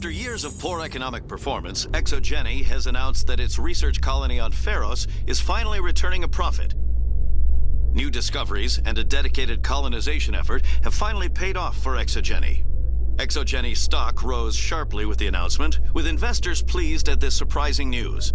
After years of poor economic performance, Exogeny has announced that its research colony on Pharos is finally returning a profit. New discoveries and a dedicated colonization effort have finally paid off for Exogeny. Exogeny stock rose sharply with the announcement, with investors pleased at this surprising news.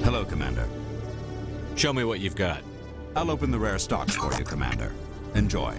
Hello, Commander. Show me what you've got. I'll open the rare stocks for you, Commander. Enjoy.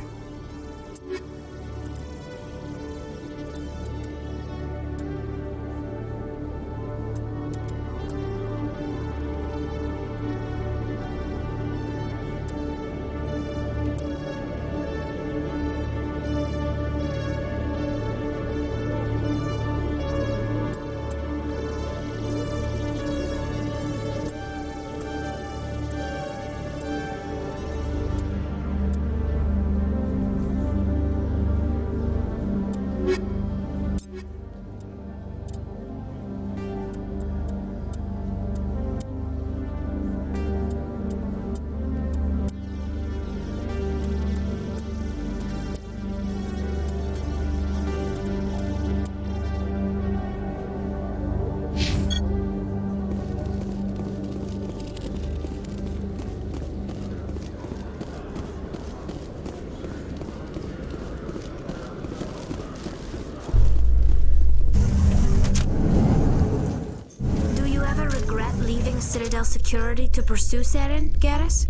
Citadel security to pursue Saren, Garrus?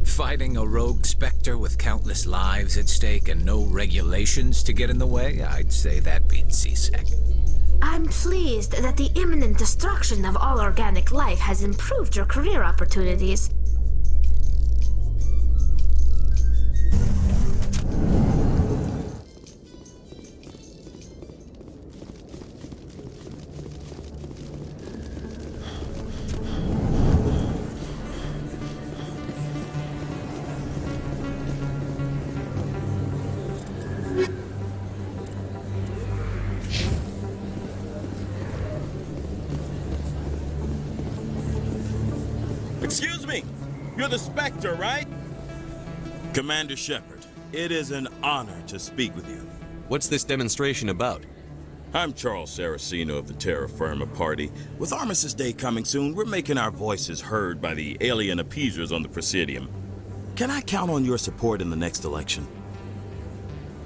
Fighting a rogue Spectre with countless lives at stake and no regulations to get in the way, I'd say that beats CSEC. I'm pleased that the imminent destruction of all organic life has improved your career opportunities. Excuse me! You're the Spectre, right? Commander Shepard, it is an honor to speak with you. What's this demonstration about? I'm Charles Saraceno of the Terra Firma Party. With Armistice Day coming soon, we're making our voices heard by the alien appeasers on the Presidium. Can I count on your support in the next election?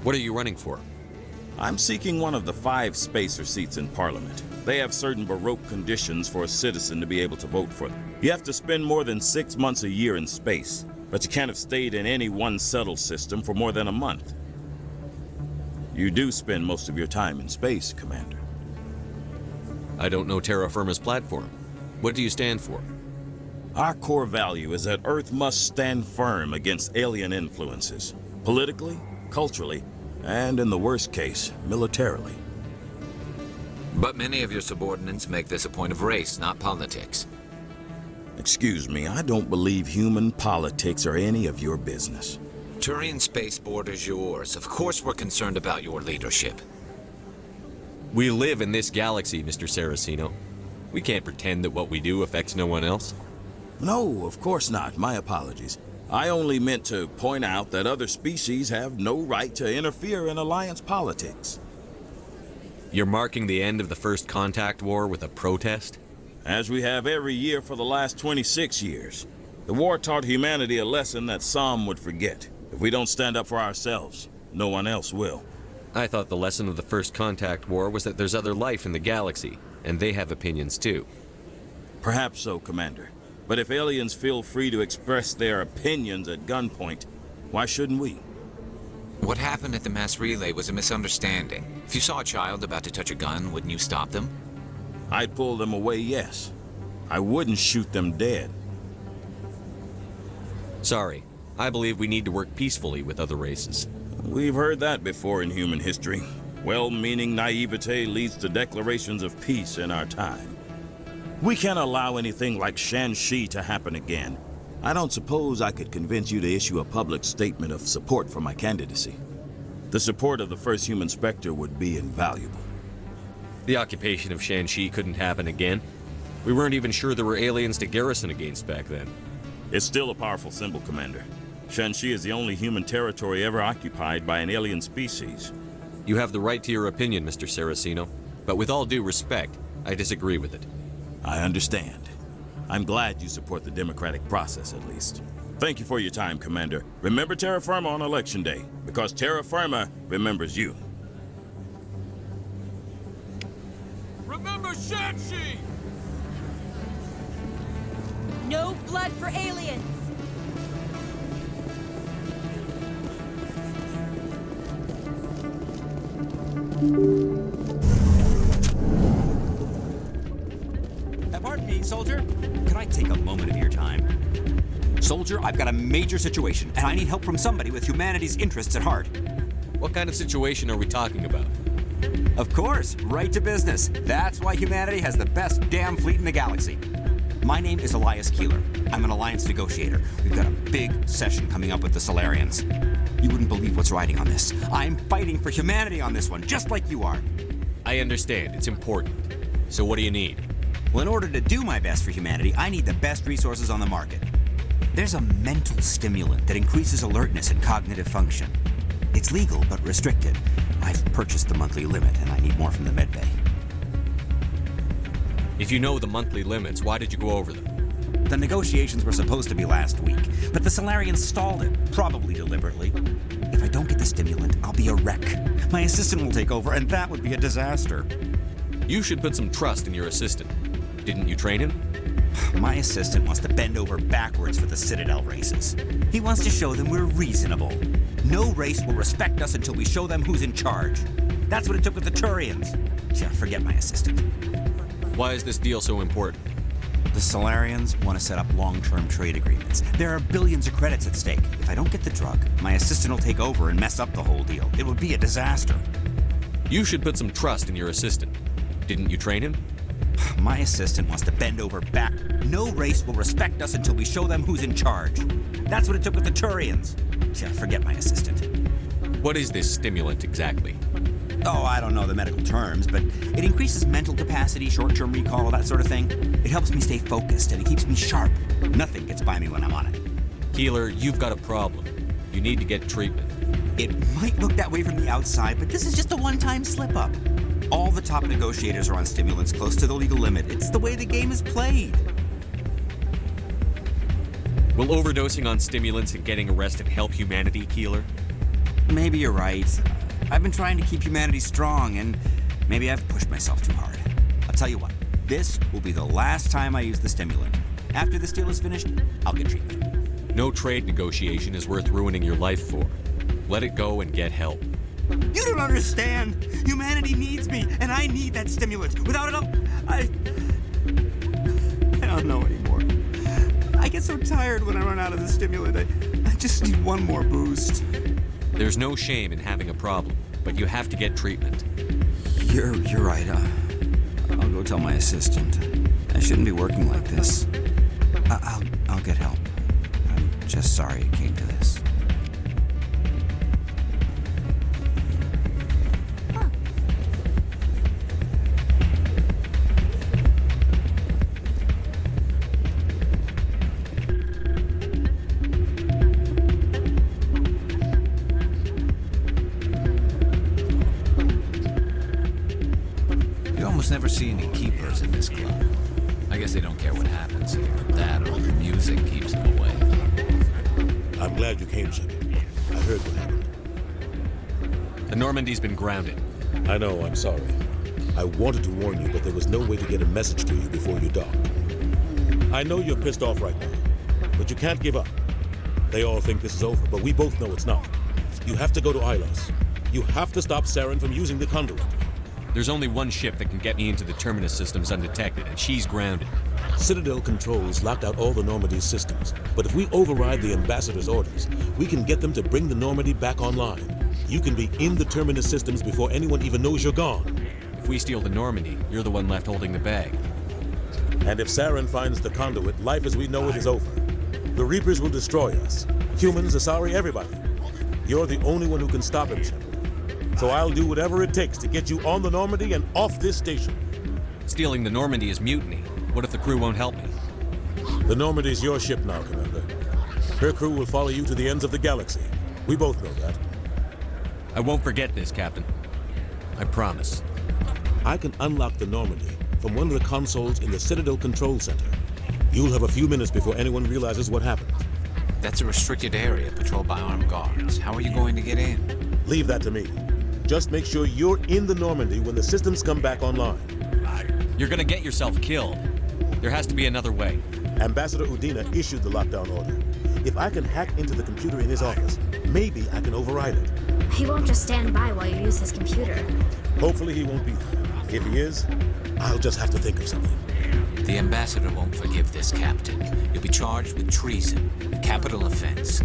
What are you running for? I'm seeking one of the 5 spacer seats in Parliament. They have certain Baroque conditions for a citizen to be able to vote for them. You have to spend more than 6 months a year in space, but you can't have stayed in any one settled system for more than a month. You do spend most of your time in space, Commander. I don't know Terra Firma's platform. What do you stand for? Our core value is that Earth must stand firm against alien influences, politically, culturally, and in the worst case, militarily. But many of your subordinates make this a point of race, not politics. Excuse me, I don't believe human politics are any of your business. Turian spaceport is yours. Of course we're concerned about your leadership. We live in this galaxy, Mr. Saraceno. We can't pretend that what we do affects no one else. No, of course not. My apologies. I only meant to point out that other species have no right to interfere in alliance politics. You're marking the end of the First Contact War with a protest? As we have every year for the last 26 years. The war taught humanity a lesson that some would forget. If we don't stand up for ourselves, no one else will. I thought the lesson of the First Contact War was that there's other life in the galaxy, and they have opinions too. Perhaps so, Commander. But if aliens feel free to express their opinions at gunpoint, why shouldn't we? What happened at the mass relay was a misunderstanding. If you saw a child about to touch a gun, wouldn't you stop them? I'd pull them away, yes. I wouldn't shoot them dead. Sorry. I believe we need to work peacefully with other races. We've heard that before in human history. Well-meaning naivete leads to declarations of peace in our time. We can't allow anything like Shanxi to happen again. I don't suppose I could convince you to issue a public statement of support for my candidacy. The support of the first human Spectre would be invaluable. The occupation of Shanxi couldn't happen again. We weren't even sure there were aliens to garrison against back then. It's still a powerful symbol, Commander. Shanxi is the only human territory ever occupied by an alien species. You have the right to your opinion, Mr. Saraceno, but with all due respect, I disagree with it. I understand. I'm glad you support the democratic process, at least. Thank you for your time, Commander. Remember Terra Firma on Election Day, because Terra Firma remembers you. Remember Shanxi! No blood for aliens! Pardon me, soldier. Could I take a moment of your time? Soldier, I've got a major situation, and I need help from somebody with humanity's interests at heart. What kind of situation are we talking about? Of course, right to business. That's why humanity has the best damn fleet in the galaxy. My name is Elias Keeler. I'm an alliance negotiator. We've got a big session coming up with the Solarians. You wouldn't believe what's riding on this. I'm fighting for humanity on this one, just like you are. I understand. It's important. So what do you need? Well, in order to do my best for humanity, I need the best resources on the market. There's a mental stimulant that increases alertness and cognitive function. It's legal, but restricted. I've purchased the monthly limit, and I need more from the medbay. If you know the monthly limits, why did you go over them? The negotiations were supposed to be last week, but the Solarians stalled it, probably deliberately. If I don't get the stimulant, I'll be a wreck. My assistant will take over, and that would be a disaster. You should put some trust in your assistant. Didn't you train him? My assistant wants to bend over backwards for the Citadel races. He wants to show them we're reasonable. No race will respect us until we show them who's in charge. That's what it took with the Turians. Yeah, forget my assistant. Why is this deal so important? The Solarians want to set up long-term trade agreements. There are billions of credits at stake. If I don't get the drug, my assistant will take over and mess up the whole deal. It would be a disaster. You should put some trust in your assistant. Didn't you train him? My assistant wants to bend over back. No race will respect us until we show them who's in charge. That's what it took with the Turians. Yeah, forget my assistant. What is this stimulant exactly? Oh, I don't know the medical terms, but it increases mental capacity, short-term recall, that sort of thing. It helps me stay focused, and it keeps me sharp. Nothing gets by me when I'm on it. Keeler, you've got a problem. You need to get treatment. It might look that way from the outside, but this is just a one-time slip-up. All the top negotiators are on stimulants close to the legal limit. It's the way the game is played. Will overdosing on stimulants and getting arrested help humanity, Keeler? Maybe you're right. I've been trying to keep humanity strong, and maybe I've pushed myself too hard. I'll tell you what, this will be the last time I use the stimulant. After this deal is finished, I'll get treatment. No trade negotiation is worth ruining your life for. Let it go and get help. You don't understand. Humanity needs me, and I need that stimulant. Without it, I don't know anymore. I get so tired when I run out of the stimulant. I just need one more boost. There's no shame in having a problem, but you have to get treatment. You're right. I'll go tell my assistant. I shouldn't be working like this. I'll get help. I'm just sorry it came to this. Never see any keepers in this club. I guess they don't care what happens here. That or the music keeps them away. I'm glad you came, Second. I heard what happened. The Normandy's been grounded. I know, I'm sorry. I wanted to warn you, but there was no way to get a message to you before you docked. I know you're pissed off right now, but you can't give up. They all think this is over, but we both know it's not. You have to go to Ilos. You have to stop Saren from using the conduit. There's only one ship that can get me into the Terminus systems undetected, and she's grounded. Citadel controls locked out all the Normandy's systems, but if we override the ambassador's orders, we can get them to bring the Normandy back online. you can be in the Terminus systems before anyone even knows you're gone. If we steal the Normandy, you're the one left holding the bag. And if Saren finds the conduit, life as we know it is over. The Reapers will destroy us. Humans, Asari, everybody. You're the only one who can stop him, Shepard. So I'll do whatever it takes to get you on the Normandy and off this station. Stealing the Normandy is mutiny. What if the crew won't help me? The Normandy's your ship now, Commander. Her crew will follow you to the ends of the galaxy. We both know that. I won't forget this, Captain. I promise. I can unlock the Normandy from one of the consoles in the Citadel Control Center. You'll have a few minutes before anyone realizes what happened. That's a restricted area patrolled by armed guards. How are you going to get in? Leave that to me. Just make sure you're in the Normandy when the systems come back online. You're gonna get yourself killed. There has to be another way. Ambassador Udina issued the lockdown order. If I can hack into the computer in his office, maybe I can override it. He won't just stand by while you use his computer. Hopefully he won't be there. If he is, I'll just have to think of something. The ambassador won't forgive this, Captain. You'll be charged with treason, a capital offense.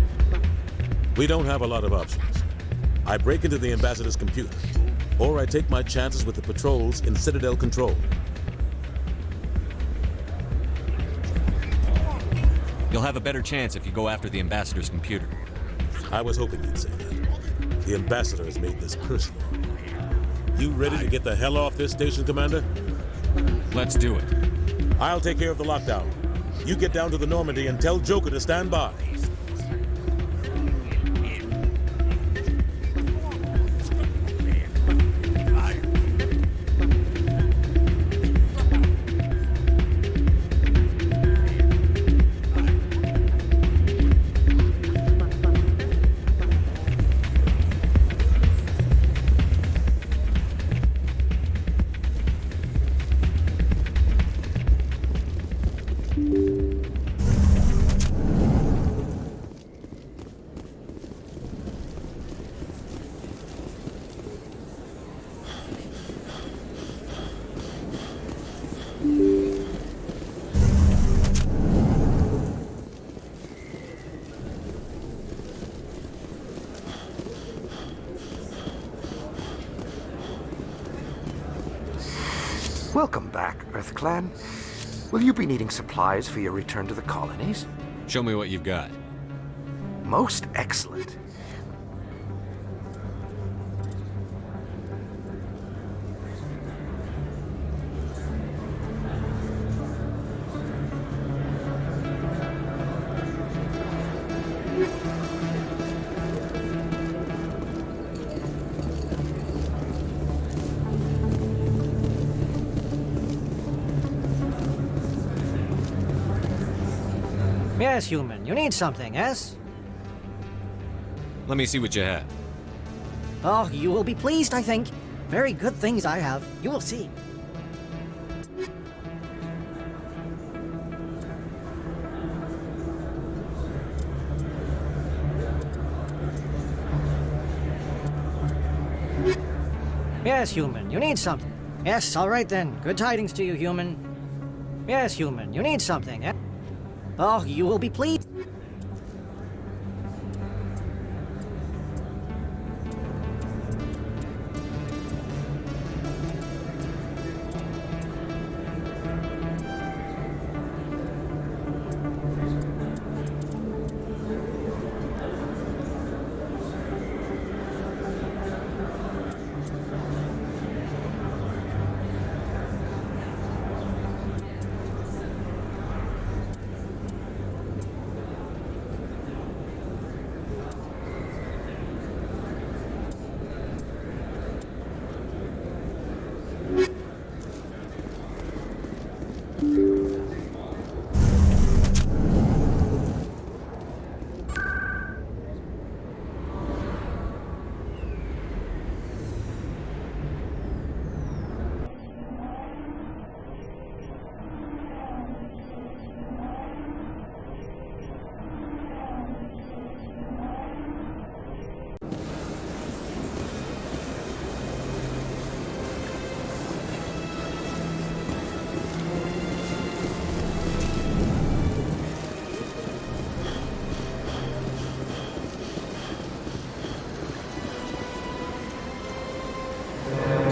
We don't have a lot of options. I break into the ambassador's computer, or I take my chances with the patrols in Citadel Control. You'll have a better chance if you go after the ambassador's computer. I was hoping you'd say that. The ambassador has made this personal. You ready to get the hell off this station, Commander? Let's do it. I'll take care of the lockdown. You get down to the Normandy and tell Joker to stand by. Welcome back, EarthClan. Will you be needing supplies for your return to the colonies? Show me what you've got. Most excellent. Yes, human. You need something, yes? Let me see what you have. Oh, you will be pleased, I think. Very good things I have. You will see. Yes, human. You need something. Yes, all right then. Good tidings to you, human. Yes, human. You need something, eh? Oh, you will be pleased.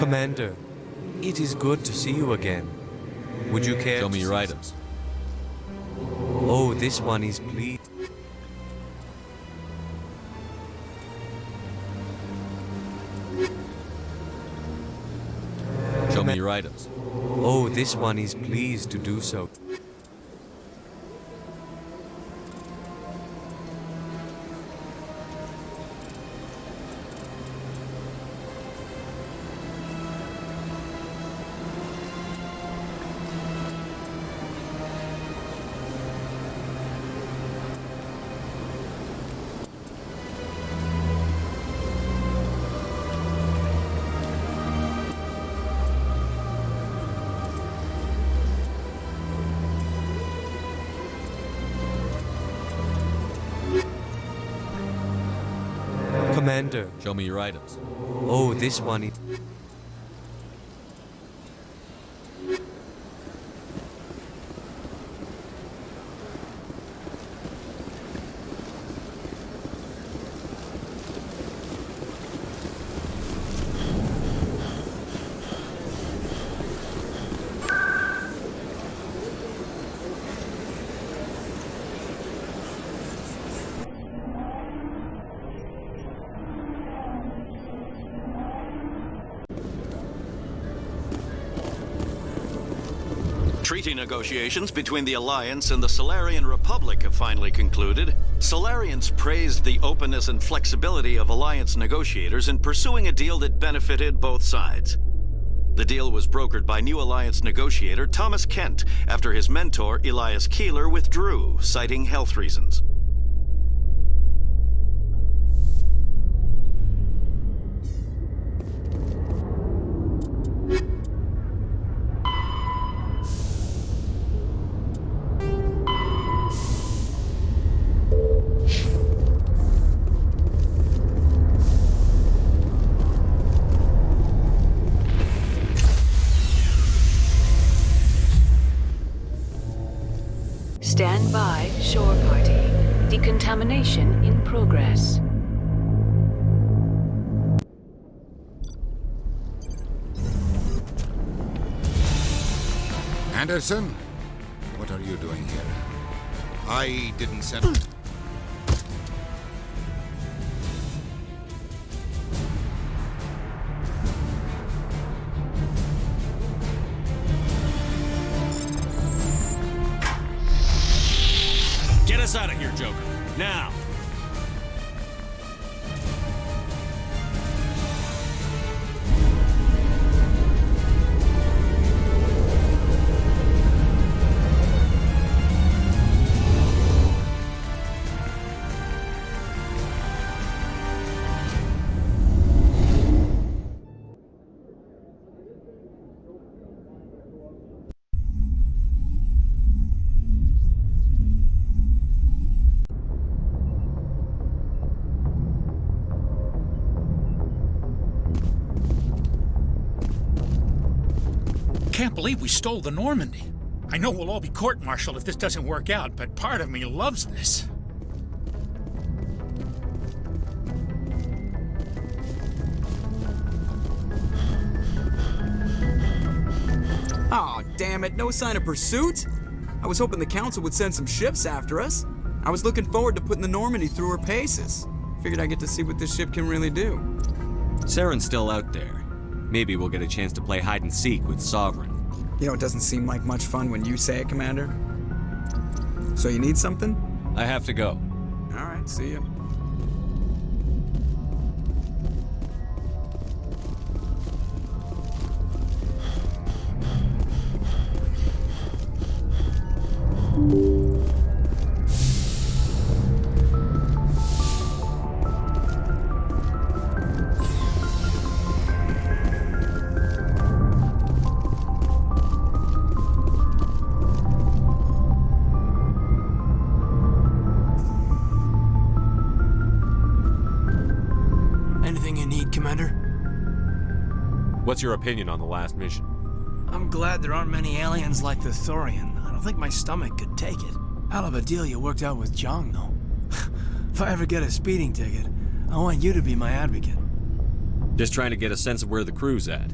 Commander, it is good to see you again. Would you care Show me to your see- items. Oh, this one is pleased. Show me your items. Oh, this one is pleased to do so. Commander. Show me your items. Oh, this one is... Treaty negotiations between the Alliance and the Solarian Republic have finally concluded. Solarians praised the openness and flexibility of Alliance negotiators in pursuing a deal that benefited both sides. The deal was brokered by new Alliance negotiator Thomas Kent after his mentor Elias Keeler withdrew, citing health reasons. Stand by, shore party. Decontamination in progress. Anderson, what are you doing here? I didn't send... Get us out of here, Joker. Now! Can't believe we stole the Normandy. I know we'll all be court-martialed if this doesn't work out, but part of me loves this. Aw, damn it, no sign of pursuit? I was hoping the Council would send some ships after us. I was looking forward to putting the Normandy through her paces. Figured I'd get to see what this ship can really do. Saren's still out there. Maybe we'll get a chance to play hide and seek with Sovereign. You know, it doesn't seem like much fun when you say it, Commander. So you need something? I have to go. All right, see ya. Anything you need, Commander? What's your opinion on the last mission? I'm glad there aren't many aliens like the Thorian. I don't think my stomach could take it. Hell of a deal you worked out with Jong, though. If I ever get a speeding ticket, I want you to be my advocate. Just trying to get a sense of where the crew's at.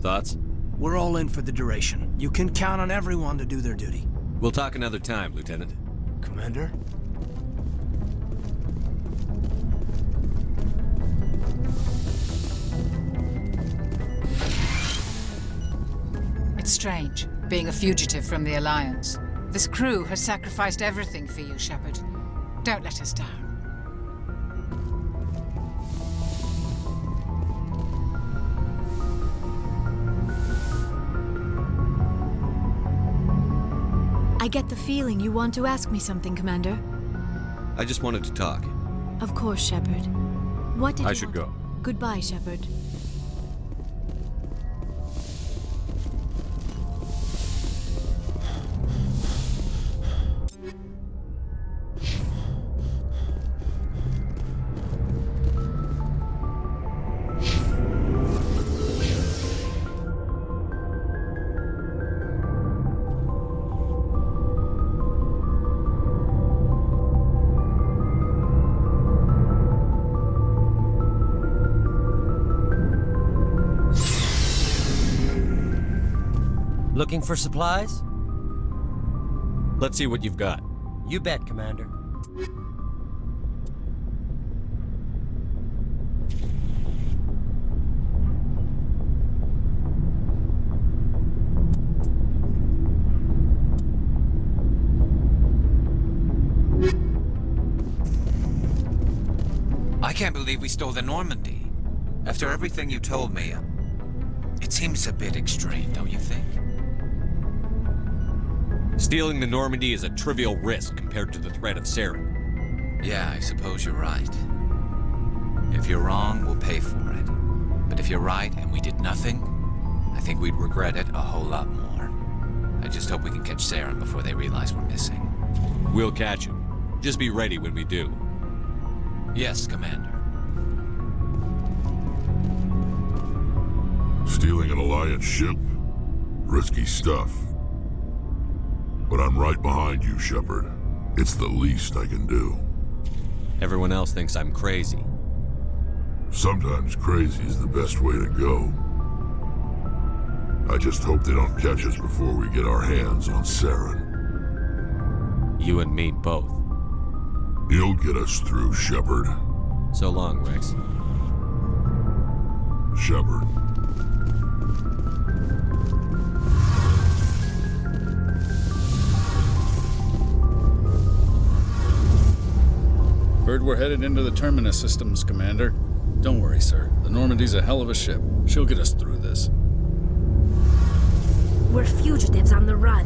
Thoughts? We're all in for the duration. You can count on everyone to do their duty. We'll talk another time, Lieutenant. Commander? It's strange, being a fugitive from the Alliance. This crew has sacrificed everything for you, Shepard. Don't let us down. I get the feeling you want to ask me something, Commander. I just wanted to talk. Of course, Shepard. What did I you should want? go. Goodbye, Shepard. Looking for supplies? Let's see what you've got. You bet, Commander. I can't believe we stole the Normandy. After everything you told me, it seems a bit extreme, don't you think? Stealing the Normandy is a trivial risk compared to the threat of Saren. Yeah, I suppose you're right. If you're wrong, we'll pay for it. But if you're right and we did nothing, I think we'd regret it a whole lot more. I just hope we can catch Saren before they realize we're missing. We'll catch him. Just be ready when we do. Yes, Commander. Stealing an Alliance ship? Risky stuff. But I'm right behind you, Shepard. It's the least I can do. Everyone else thinks I'm crazy. Sometimes crazy is the best way to go. I just hope they don't catch us before we get our hands on Saren. You and me both. You'll get us through, Shepard. So long, Rex. Shepard. Heard we're headed into the Terminus systems, Commander. Don't worry, sir. The Normandy's a hell of a ship. She'll get us through this. We're fugitives on the run.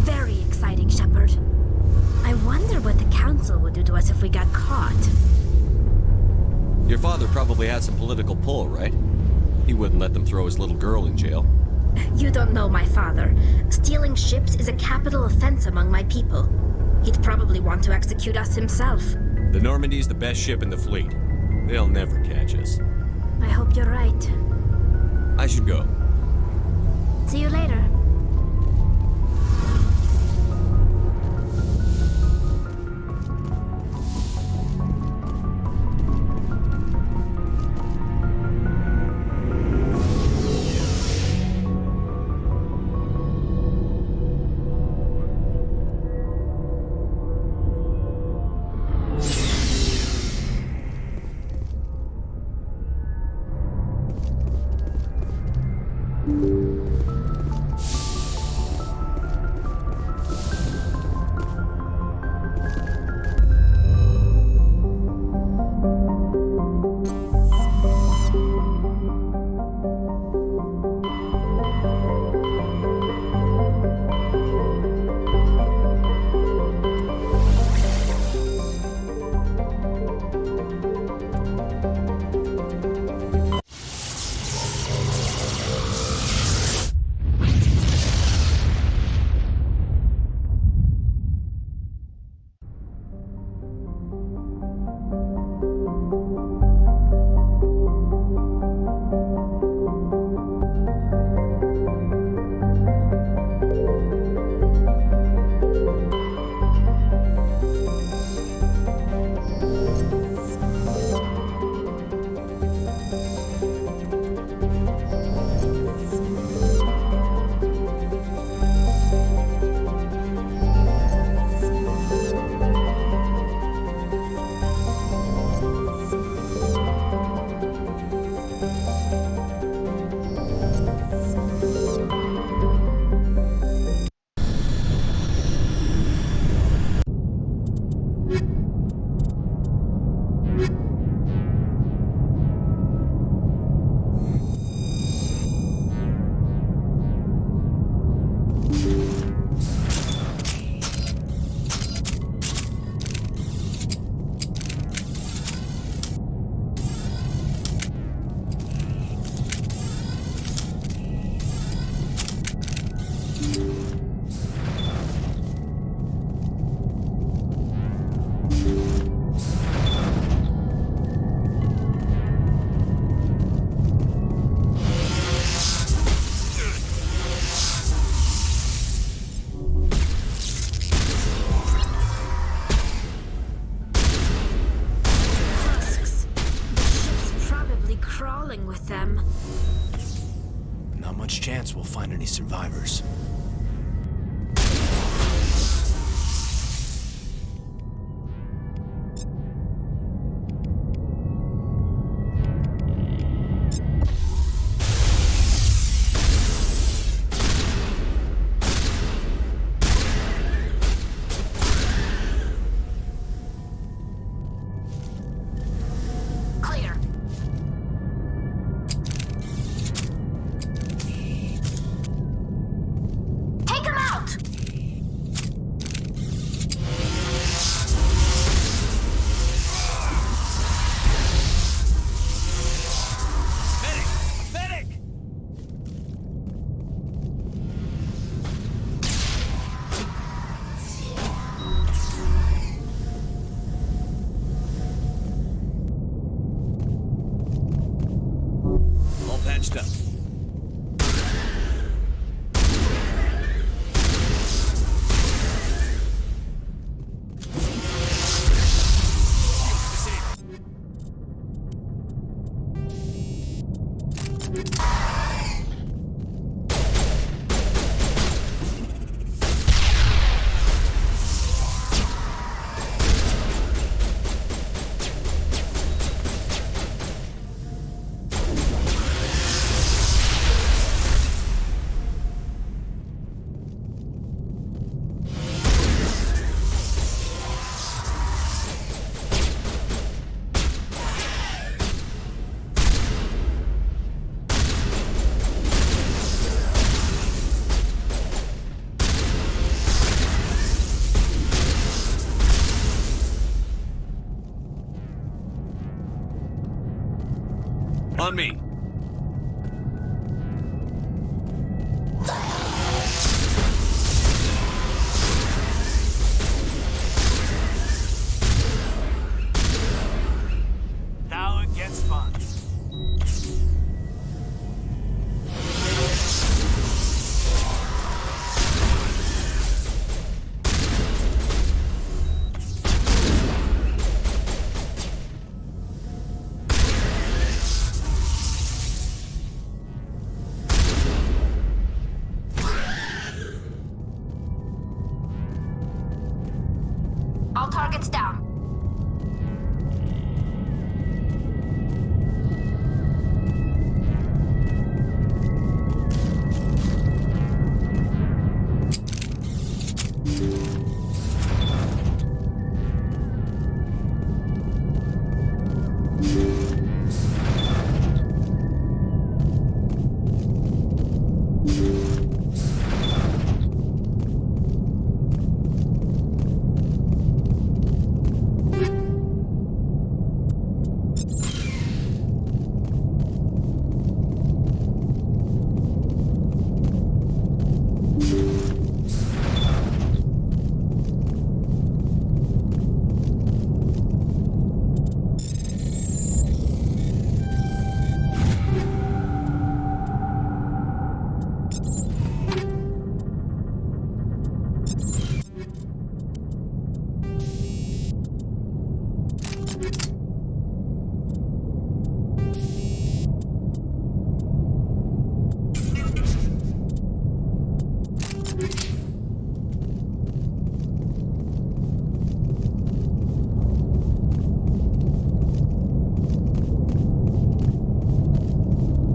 Very exciting, Shepard. I wonder what the Council would do to us if we got caught. Your father probably had some political pull, right? He wouldn't let them throw his little girl in jail. You don't know my father. Stealing ships is a capital offense among my people. He'd probably want to execute us himself. The Normandy's the best ship in the fleet. They'll never catch us. I hope you're right. I should go. See you later. them. Not much chance we'll find any survivors. Patched up. On me. Now it gets fun. All targets down.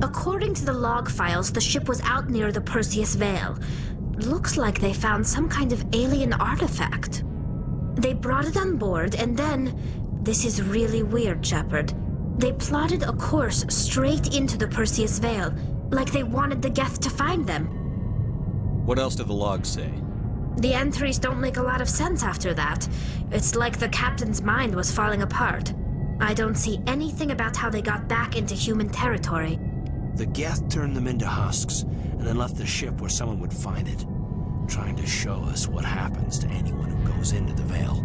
According to the log files, the ship was out near the Perseus Vale. Looks like they found some kind of alien artifact. They brought it on board, and then... This is really weird, Shepard. They plotted a course straight into the Perseus Vale, like they wanted the Geth to find them. What else do the logs say? The entries don't make a lot of sense after that. It's like the captain's mind was falling apart. I don't see anything about how they got back into human territory. The Geth turned them into husks, and then left the ship where someone would find it, trying to show us what happens to anyone who goes into the Vale.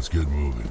Let's get moving.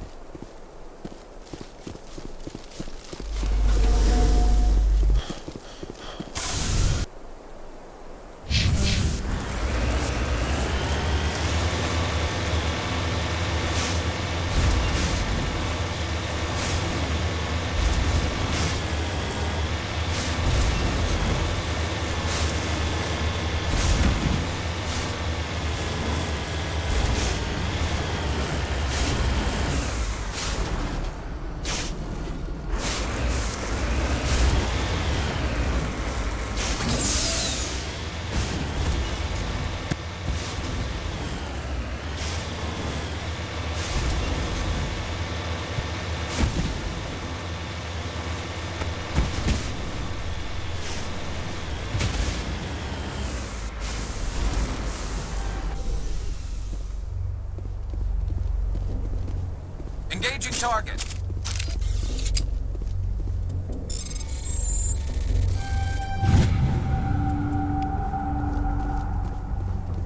Engaging target.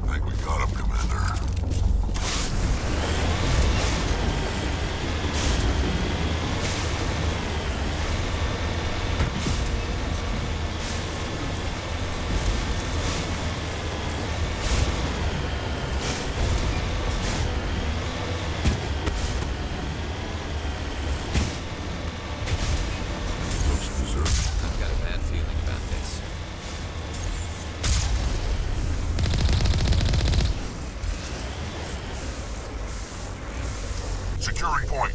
I think we got him, Commander. I've got a bad feeling about this. Securing point.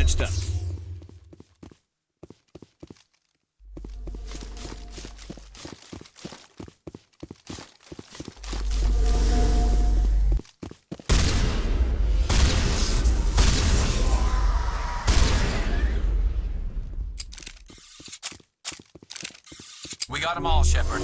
patched up. We got them all, Shepard.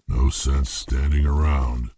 No sense standing around.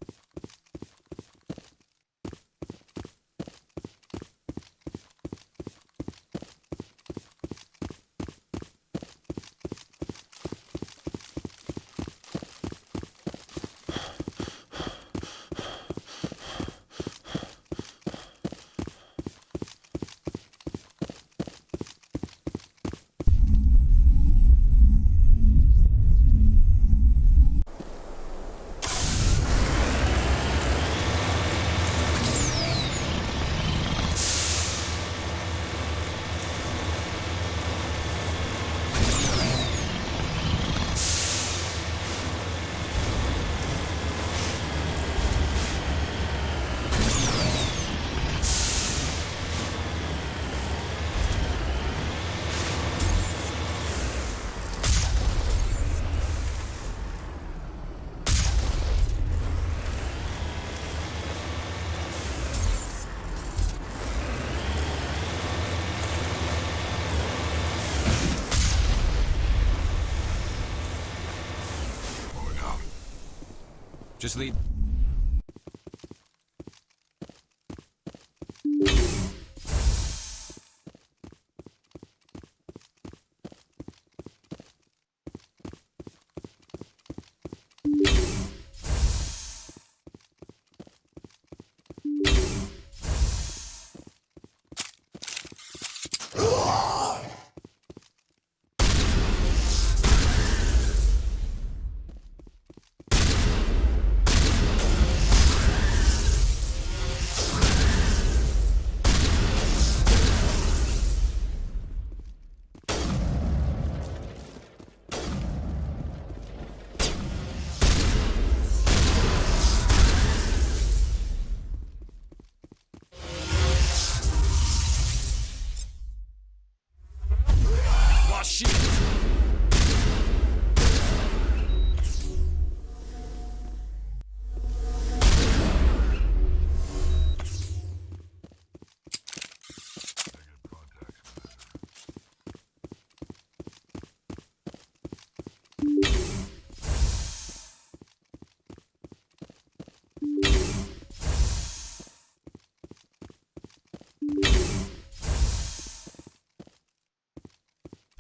Just lead.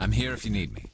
I'm here if you need me.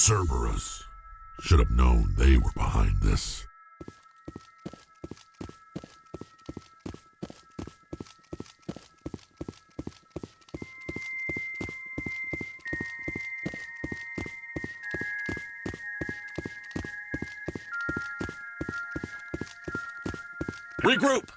Cerberus. Should have known they were behind this. Regroup!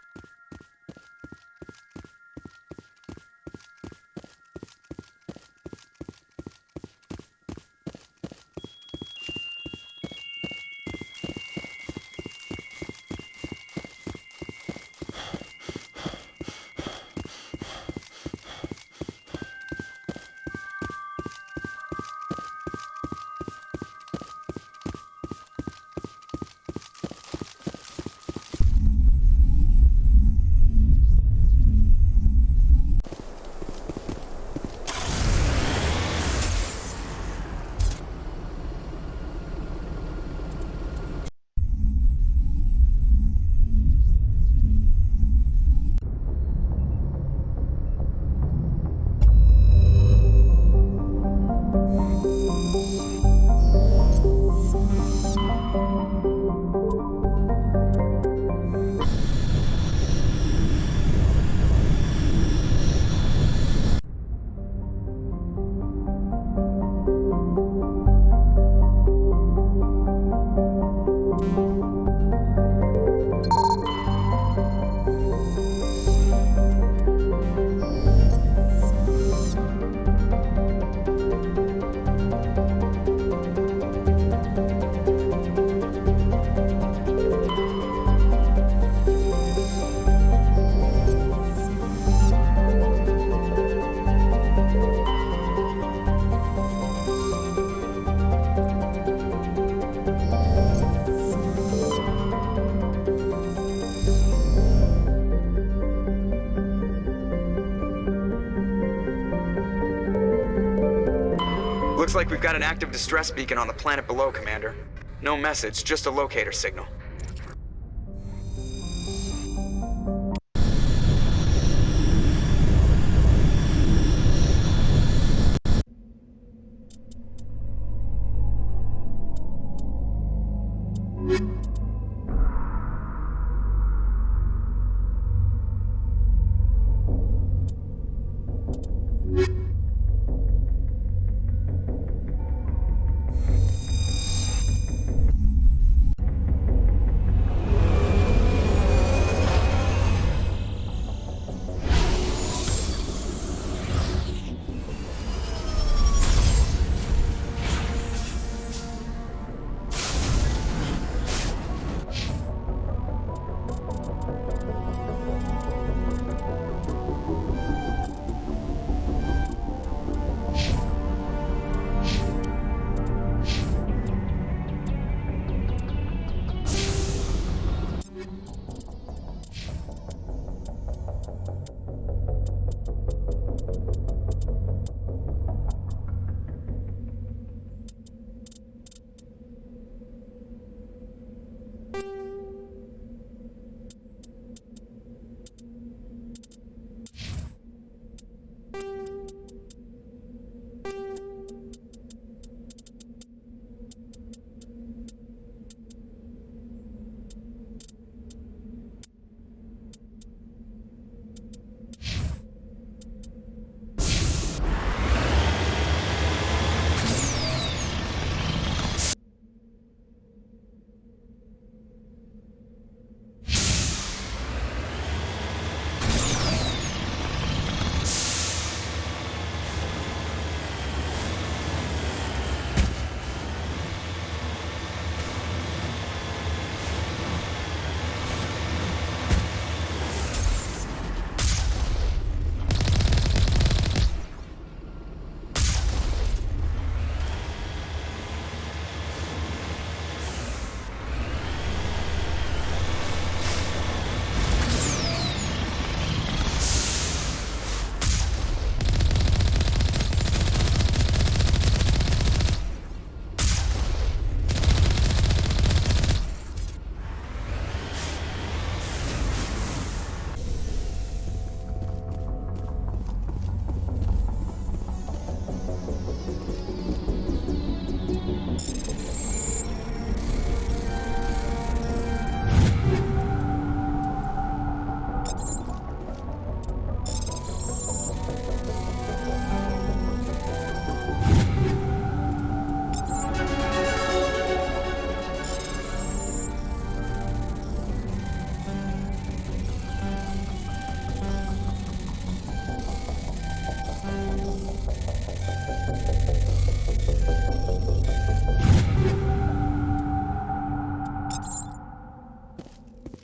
Looks like we've got an active distress beacon on the planet below, Commander. No message, just a locator signal.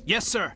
Yes, sir.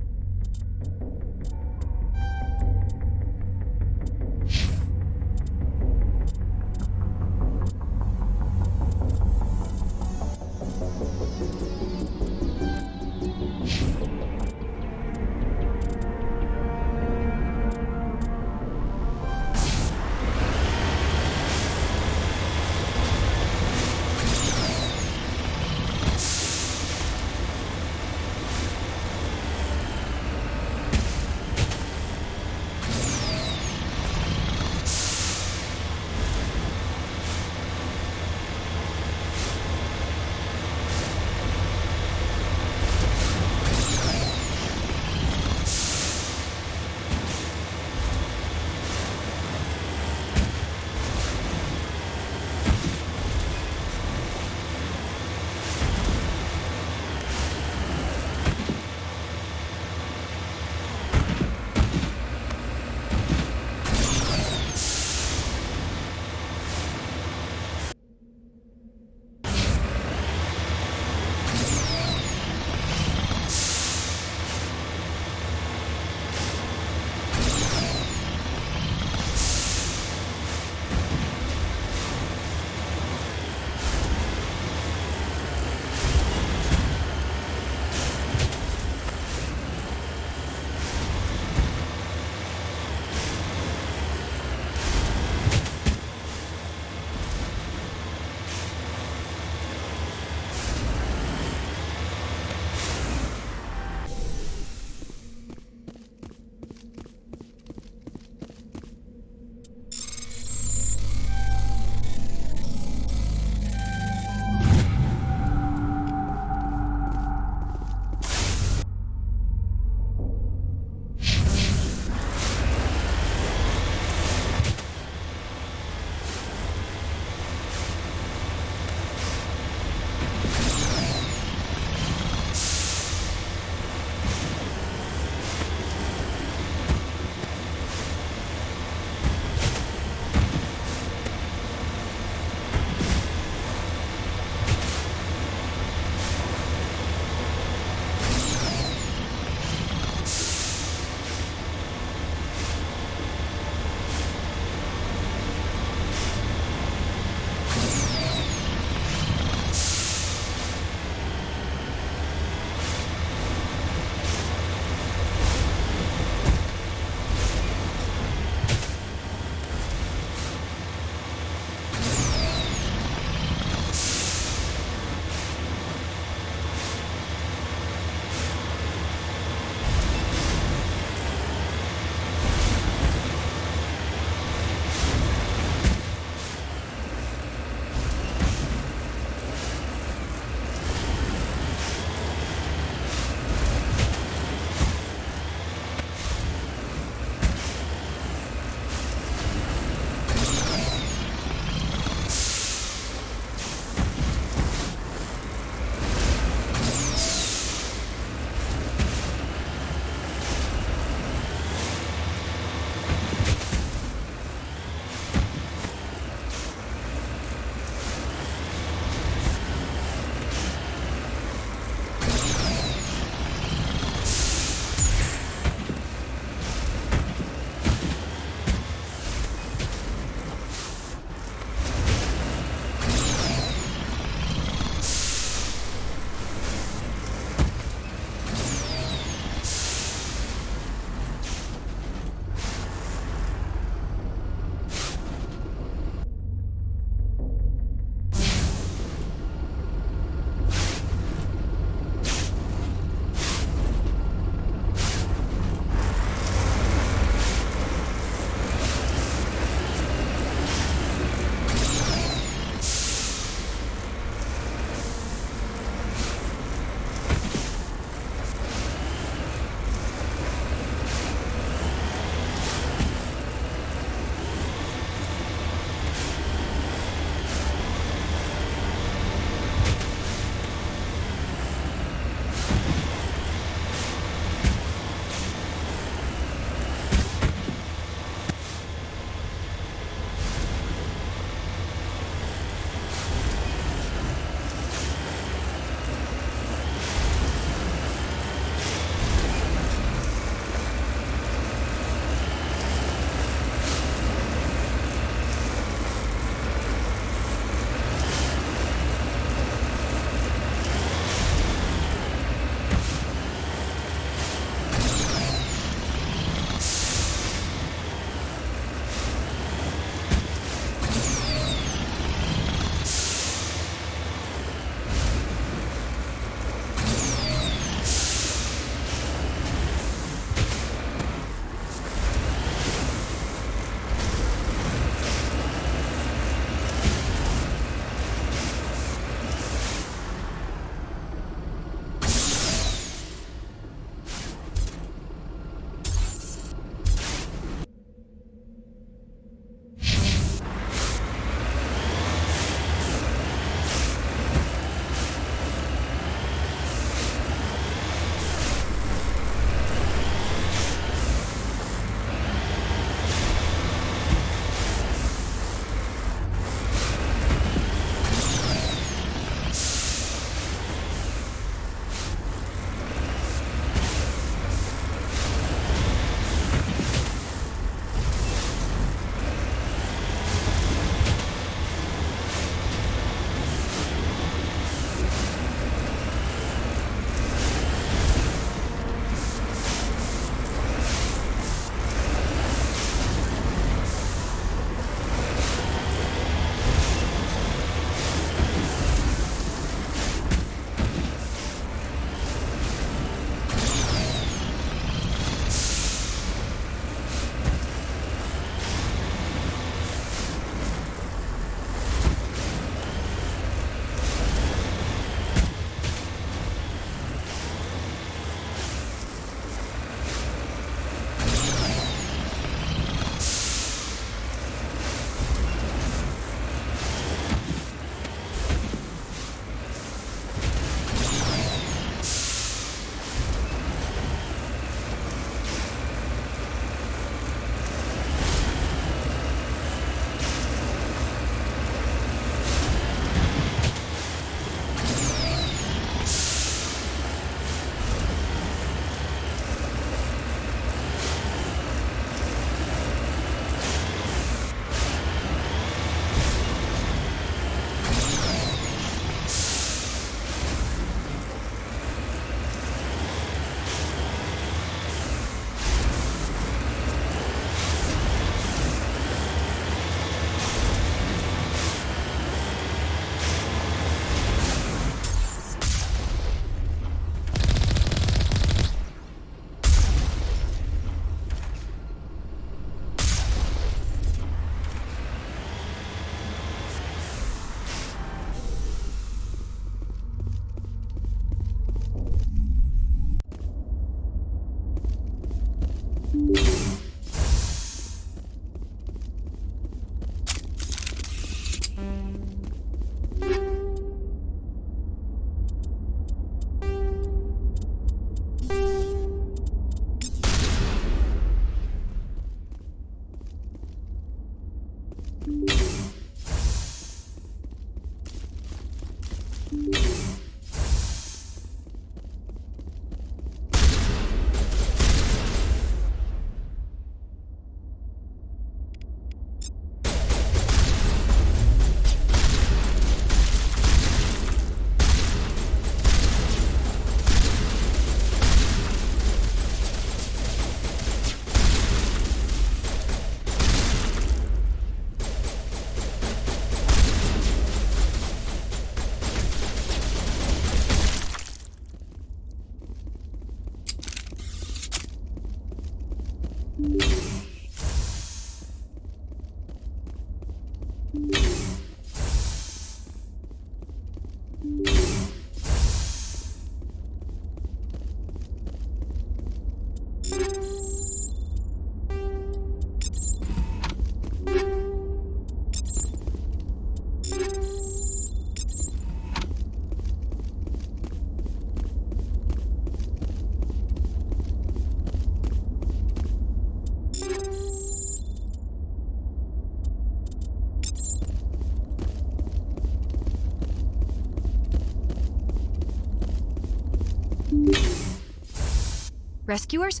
Rescuers?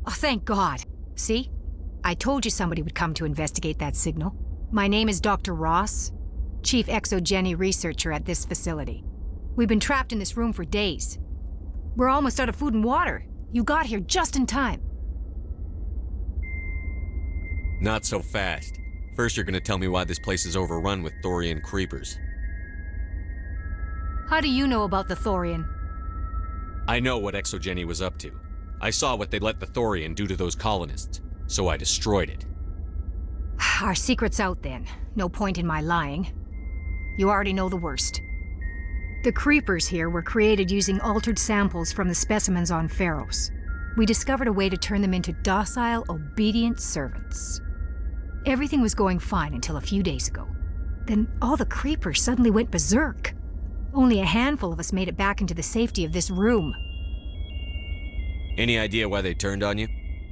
Oh, thank God. See? I told you somebody would come to investigate that signal. My name is Dr. Ross, Chief Exogeny Researcher at this facility. We've been trapped in this room for days. We're almost out of food and water. You got here just in time. Not so fast. First, you're gonna tell me why this place is overrun with Thorian creepers. How do you know about the Thorian? I know what Exogeny was up to. I saw what they let the Thorian do to those colonists, so I destroyed it. Our secret's out then. No point in my lying. You already know the worst. The creepers here were created using altered samples from the specimens on Pharos. We discovered a way to turn them into docile, obedient servants. Everything was going fine until a few days ago. Then all the creepers suddenly went berserk. Only a handful of us made it back into the safety of this room. Any idea why they turned on you?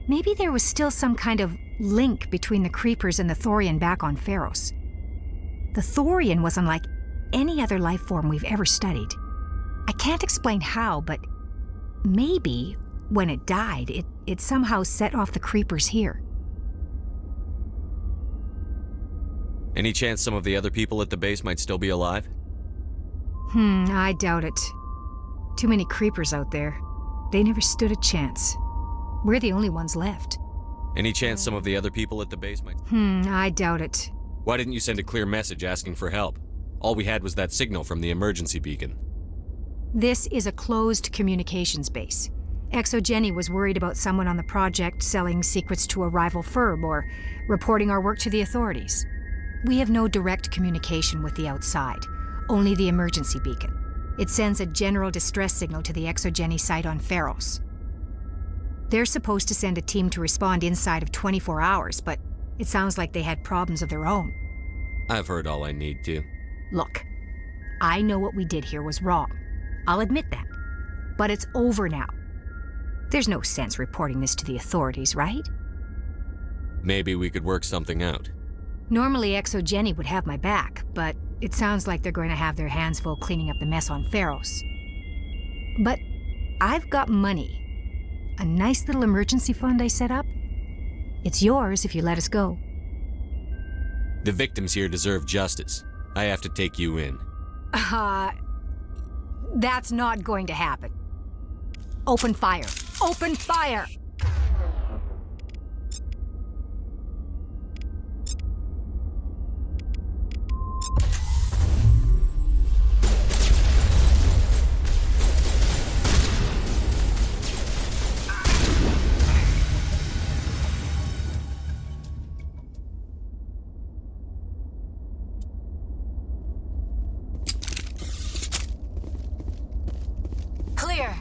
Maybe there was still some kind of link between the creepers and the Thorian back on Pharos. The Thorian was unlike any other life form we've ever studied. I can't explain how, but maybe when it died, it somehow set off the creepers here. Any chance some of the other people at the base might still be alive? I doubt it. Too many creepers out there. They never stood a chance. We're the only ones left. Any chance some of the other people at the base might... I doubt it. Why didn't you send a clear message asking for help? All we had was that signal from the emergency beacon. This is a closed communications base. Exogeny was worried about someone on the project selling secrets to a rival firm or reporting our work to the authorities. We have no direct communication with the outside, only the emergency beacon. It sends a general distress signal to the Exogeny site on Pharos. They're supposed to send a team to respond inside of 24 hours, but it sounds like they had problems of their own. I've heard all I need to. Look, I know what we did here was wrong. I'll admit that. But it's over now. There's no sense reporting this to the authorities, right? Maybe we could work something out. Normally Exogeny would have my back, but it sounds like they're going to have their hands full cleaning up the mess on Pharos. But I've got money. A nice little emergency fund I set up. It's yours if you let us go. The victims here deserve justice. I have to take you in. That's not going to happen. Open fire. Open fire! Clear.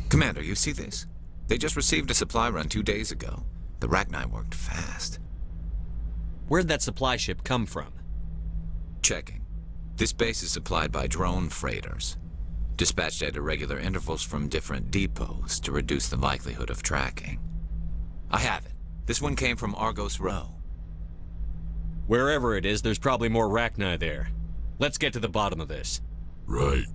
Commander, you see this? They just received a supply run 2 days ago. The Rachni worked fast. Where'd that supply ship come from? Checking. This base is supplied by drone freighters, dispatched at irregular intervals from different depots to reduce the likelihood of tracking. I have it. This one came from Argos Row. Wherever it is, there's probably more Rachni there. Let's get to the bottom of this. Right.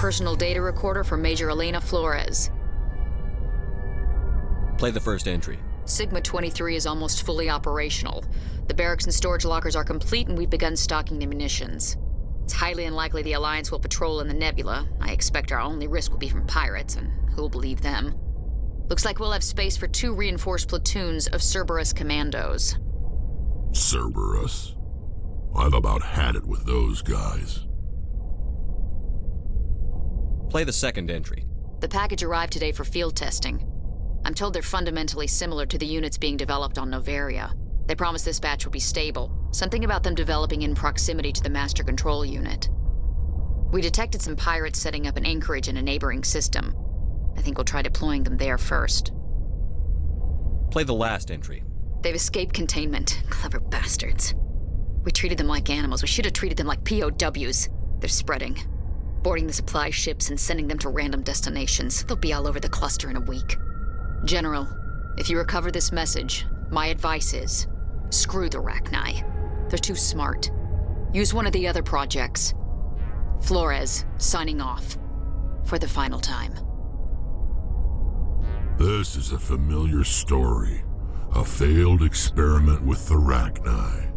personal data recorder for Major Elena Flores. Play the first entry. Sigma 23 is almost fully operational. The barracks and storage lockers are complete, and we've begun stocking the munitions. It's highly unlikely the Alliance will patrol in the nebula. I expect our only risk will be from pirates, and who'll believe them? Looks like we'll have space for 2 reinforced platoons of Cerberus commandos. Cerberus? I've about had it with those guys. Play the second entry. The package arrived today for field testing. I'm told they're fundamentally similar to the units being developed on Novaria. They promise this batch will be stable. Something about them developing in proximity to the master control unit. We detected some pirates setting up an anchorage in a neighboring system. I think we'll try deploying them there first. Play the last entry. They've escaped containment. Clever bastards. We treated them like animals. We should have treated them like POWs. They're spreading. Boarding the supply ships and sending them to random destinations. They'll be all over the cluster in a week. General, if you recover this message, my advice is, screw the Rachni. They're too smart. Use one of the other projects. Flores, signing off. For the final time. This is a familiar story. A failed experiment with the Rachni.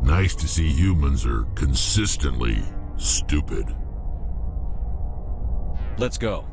Nice to see humans are consistently stupid. Let's go.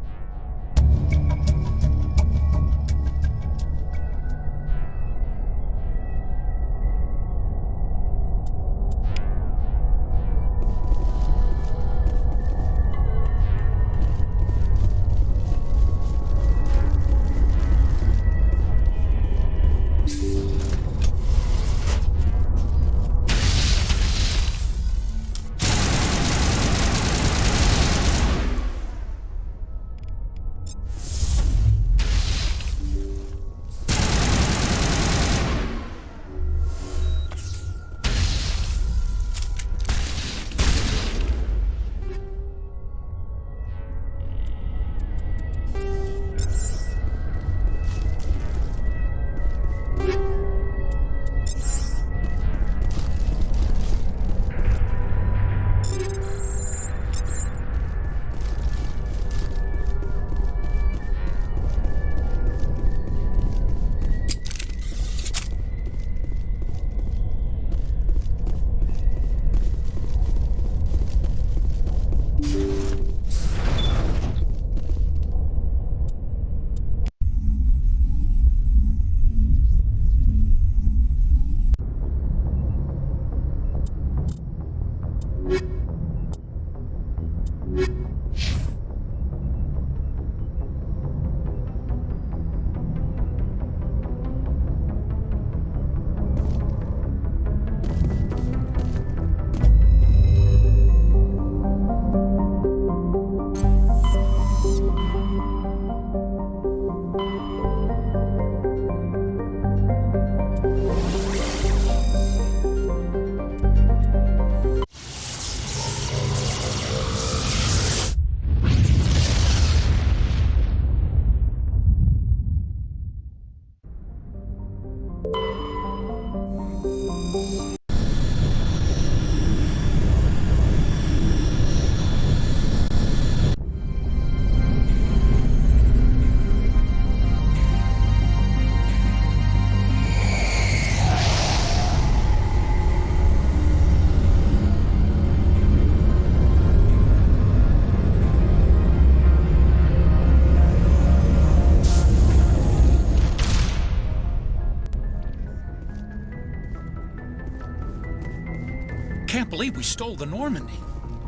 Can't believe we stole the Normandy.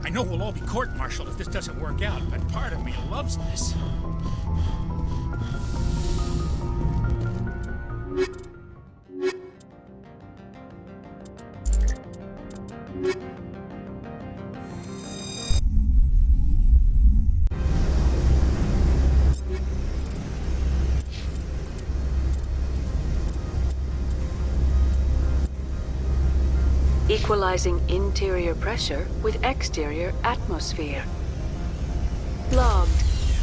I know we'll all be court-martialed if this doesn't work out, but part of me loves this. Equalizing interior pressure with exterior atmosphere. Logged.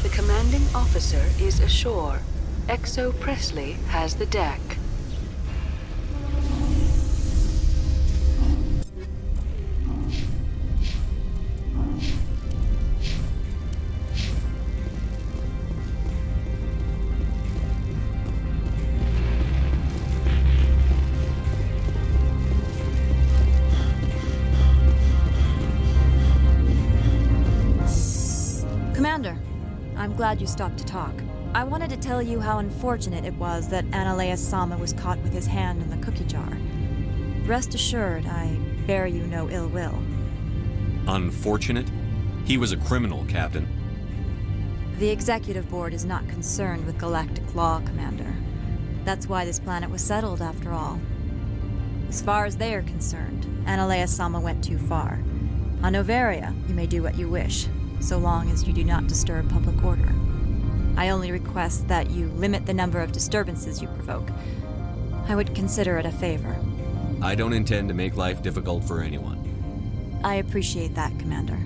The commanding officer is ashore. Exo Presley has the deck. glad you stopped to talk. I wanted to tell you how unfortunate it was that Analea Sama was caught with his hand in the cookie jar. Rest assured, I bear you no ill will. Unfortunate? He was a criminal, Captain. The Executive Board is not concerned with galactic law, Commander. That's why this planet was settled, after all. As far as they are concerned, Analea Sama went too far. On Noveria, you may do what you wish, so long as you do not disturb public order. I only request that you limit the number of disturbances you provoke. I would consider it a favor. I don't intend to make life difficult for anyone. I appreciate that, Commander.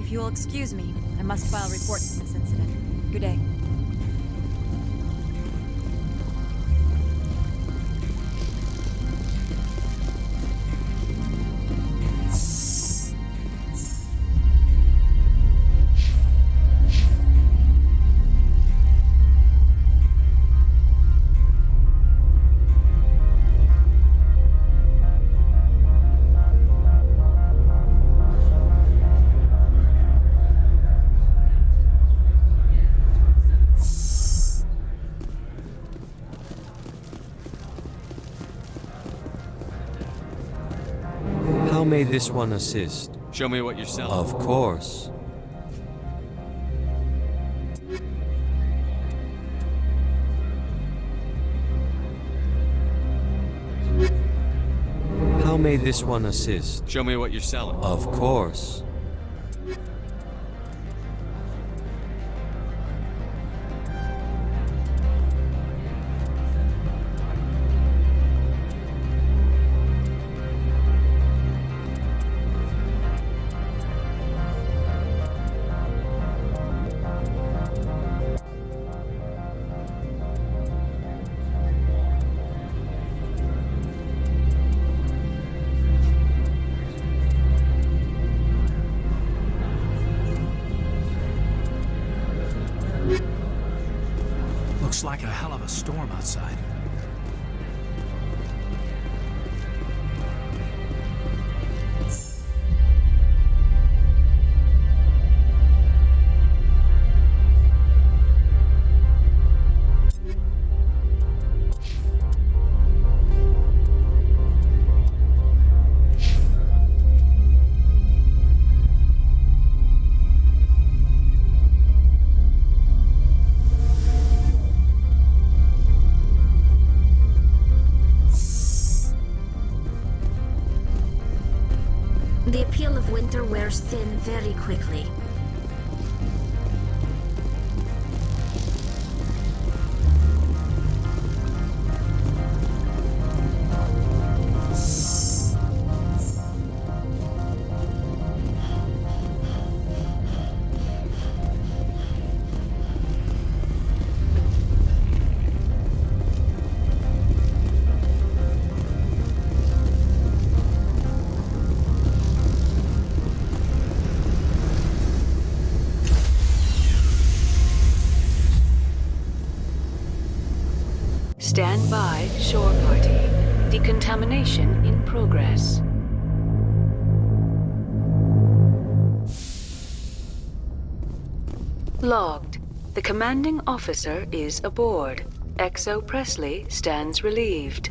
If you will excuse me, I must file reports on this incident. Good day. How may this one assist? Show me what you're selling. Of course. How may this one assist? Show me what you're selling. Of course. Looks like a hell of a storm outside. The appeal of winter wears thin very quickly. Stand by, shore party. Decontamination in progress. Logged. The commanding officer is aboard. XO Presley stands relieved.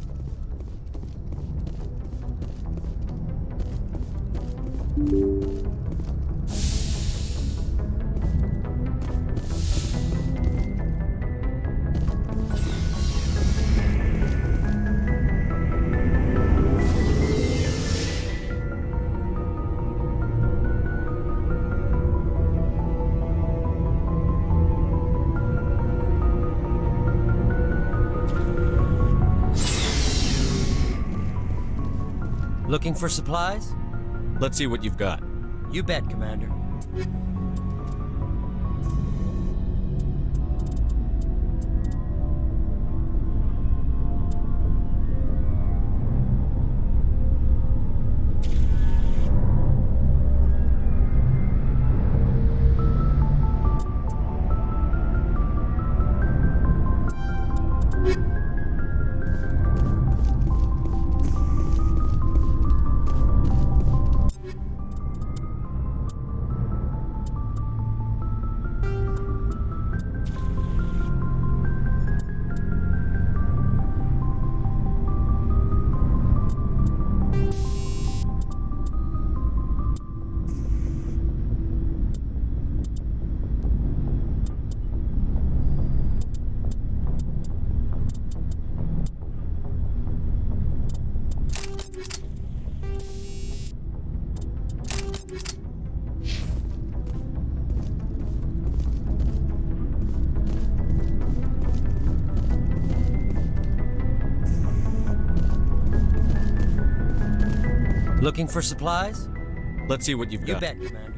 Looking for supplies? Let's see what you've got. You bet, Commander. Looking for supplies? Let's see what you've You got. bet, Commander.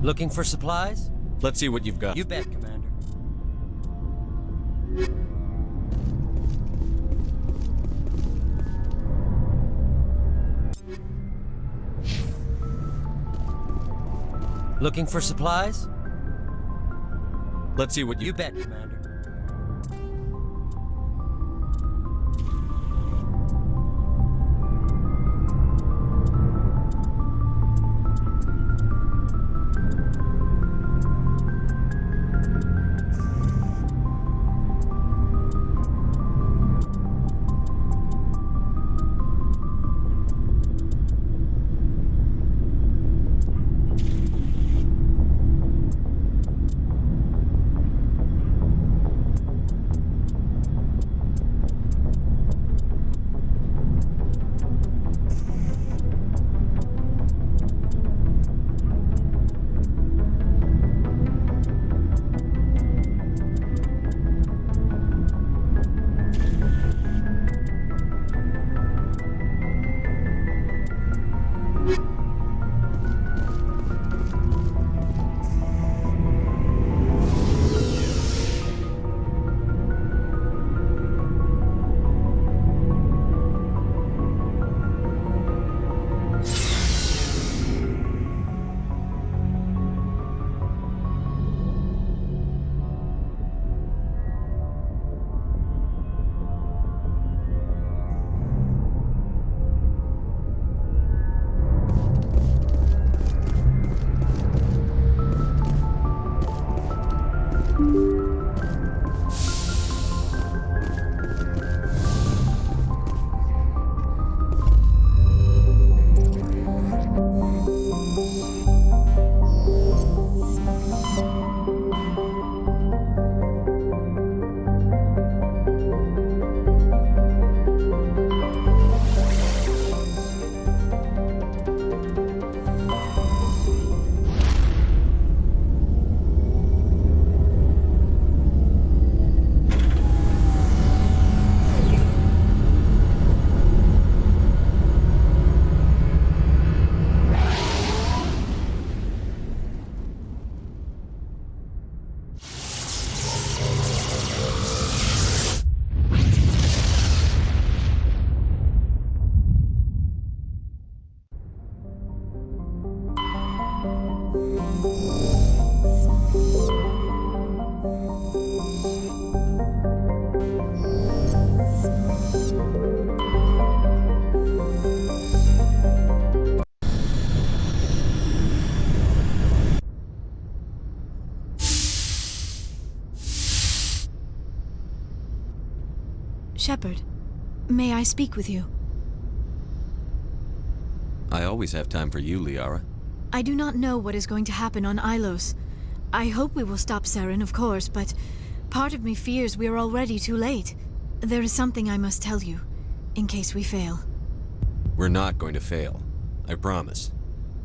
Looking for supplies? Let's see what you've got. You bet, Commander. Looking for supplies? Let's see what You bet, Commander. Shepard, may I speak with you? I always have time for you, Liara. I do not know what is going to happen on Ilos. I hope we will stop Saren, of course, but part of me fears we are already too late. There is something I must tell you, in case we fail. We're not going to fail. I promise.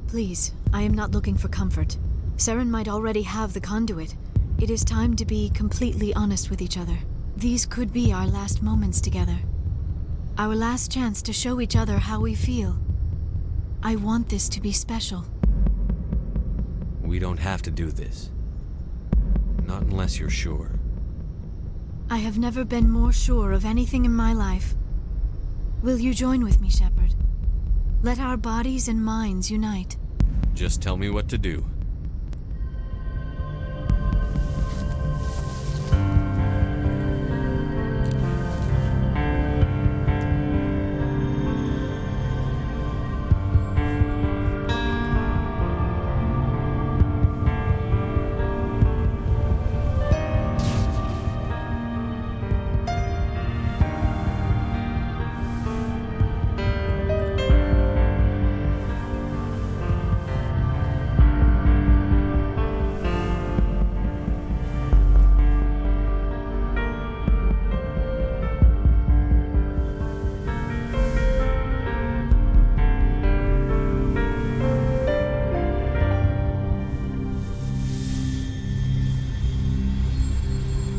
Please, I am not looking for comfort. Saren might already have the conduit. It is time to be completely honest with each other. These could be our last moments together. Our last chance to show each other how we feel. I want this to be special. We don't have to do this. Not unless you're sure. I have never been more sure of anything in my life. Will you join with me, Shepard? Let our bodies and minds unite. Just tell me what to do.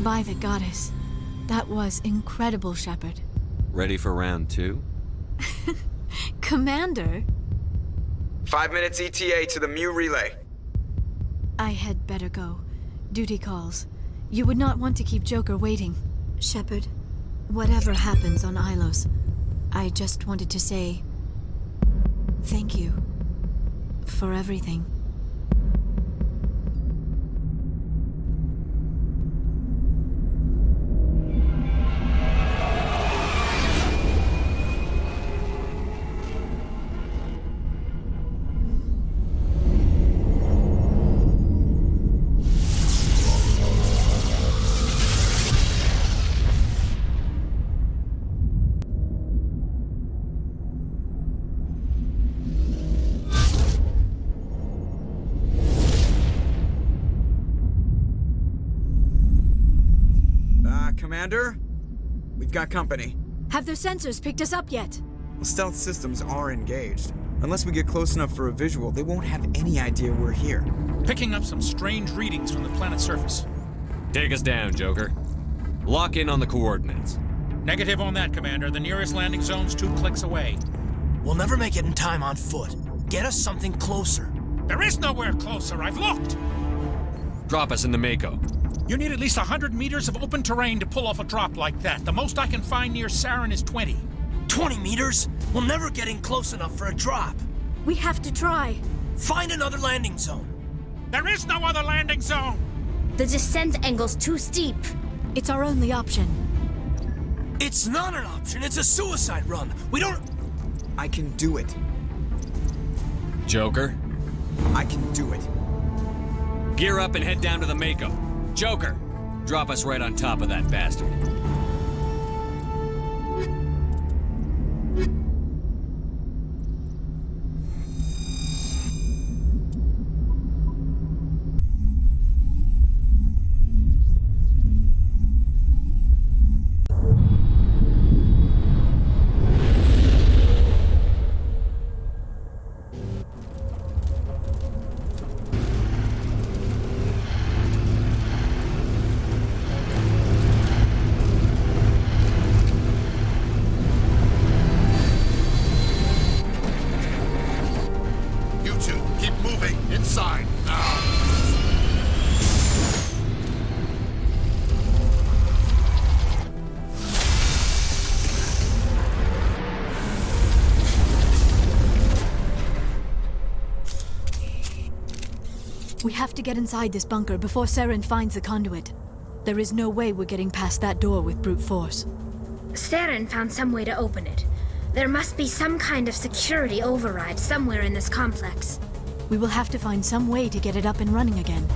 By the goddess. That was incredible, Shepard. Ready for round 2? Commander? 5 minutes ETA to the Mu relay. I had better go. Duty calls. You would not want to keep Joker waiting. Shepard, whatever happens on Ilos, I just wanted to say thank you for everything. Commander? We've got company. Have their sensors picked us up yet? Well, stealth systems are engaged. Unless we get close enough for a visual, they won't have any idea we're here. Picking up some strange readings from the planet's surface. Take us down, Joker. Lock in on the coordinates. Negative on that, Commander. The nearest landing zone's 2 clicks away. We'll never make it in time on foot. Get us something closer. There is nowhere closer. I've looked. Drop us in the Mako. You need at least 100 meters of open terrain to pull off a drop like that. The most I can find near Saren is 20. 20 meters? We'll never get in close enough for a drop. We have to try. Find another landing zone. There is no other landing zone! The descent angle's too steep. It's our only option. It's not an option. It's a suicide run. We don't... I can do it. Joker? I can do it. Gear up and head down to the Mako. Joker, drop us right on top of that bastard. We have to get inside this bunker before Saren finds the conduit. There is no way we're getting past that door with brute force. Saren found some way to open it. There must be some kind of security override somewhere in this complex. We will have to find some way to get it up and running again.